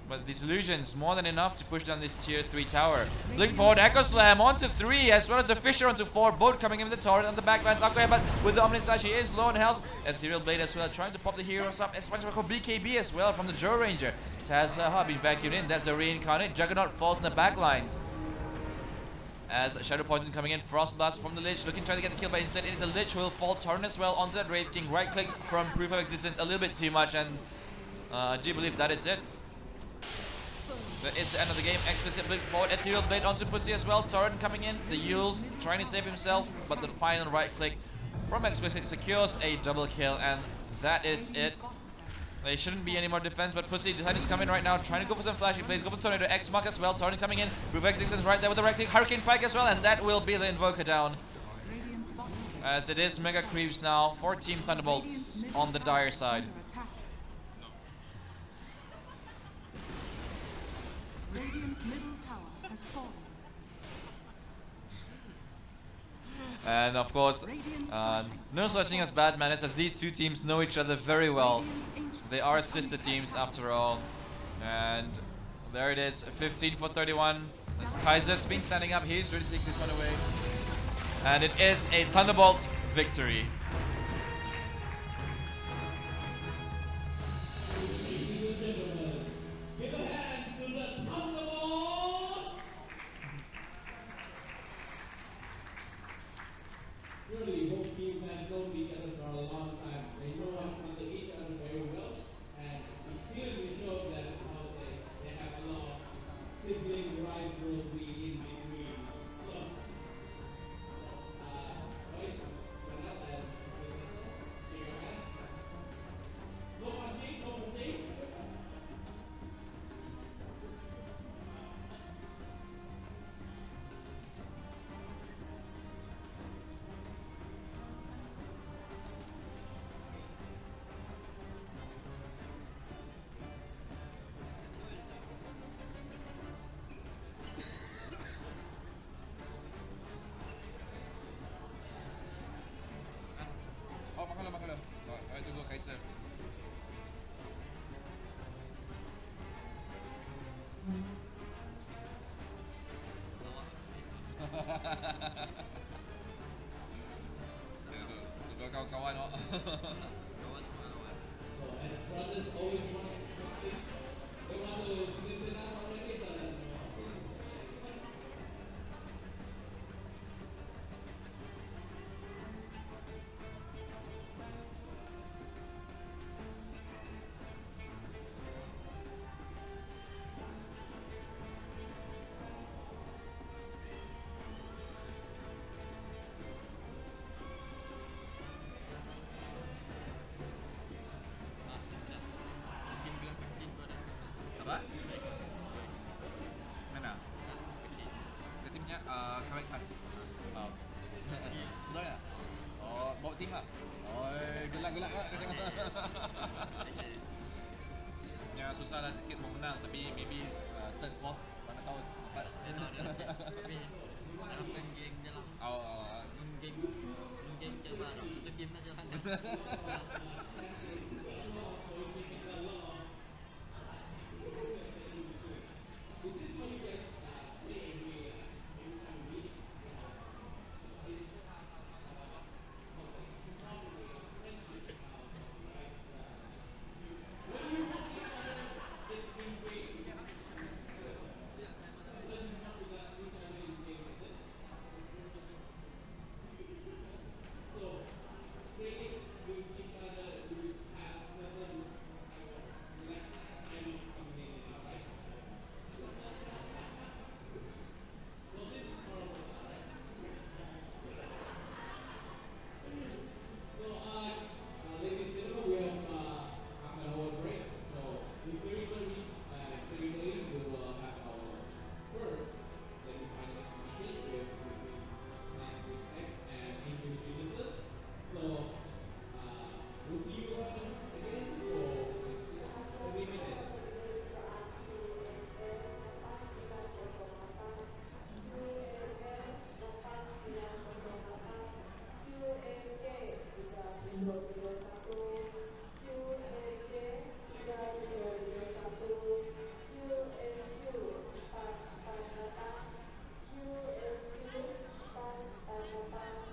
But these illusions more than enough to push down this tier 3 tower. Blink forward, Echo Slam onto 3 as well as the Fissure onto 4. Both coming in with the torrent on the backlines. Aquabat with the Omni Slash, he is low on health. Ethereal Blade as well, trying to pop the heroes up as much as BKB as well from the Joe Ranger. Tazaha being vacuumed in, that's a reincarnate. Juggernaut falls in the backlines. As Shadow Poison coming in, Frost Blast from the Lich, looking trying to get the kill, but instead it is a Lich who will fall. Torrent as well onto that Wraith King. Right clicks from Proof of Existence a little bit too much, and I do believe that is it. That is the end of the game. Explicit Blink forward, Ethereal Blade onto Pussy as well. Torrent coming in, the Yules trying to save himself, but the final right click from Explicit secures a double kill, and that is it. There shouldn't be any more defense, but Pussy decided to come in right now, trying to go for some flashing plays, go for Tornado, X-Mark as well. Torrent coming in, Proof of Existence right there with the right click, Hurricane Pike as well, and that will be the Invoker down. As it is Mega Creeps now for Team Thunderbolts on the Dire side. Radiant's middle tower has fallen. And of course, no such thing as bad manners, as these two teams know each other very well. They are sister teams after all. And there it is, 15 for 31. Kaiser's been standing up, he's ready to take this one away. And it is a Thunderbolts victory. Kawan pengalaman. And brothers always want something. They want to listen out already, but Apa? Mana? Ke timnya Kawek Khas. Oh. Betul tak? Oh, bawa tim lah. Oh, gelak-gelak lah kata. Ya, susah lah sikit mau menang tapi maybe third, fourth, mana tahu dapat. tapi harapan geng je lah. Oh, Geng coba lah. Satu game aja kan.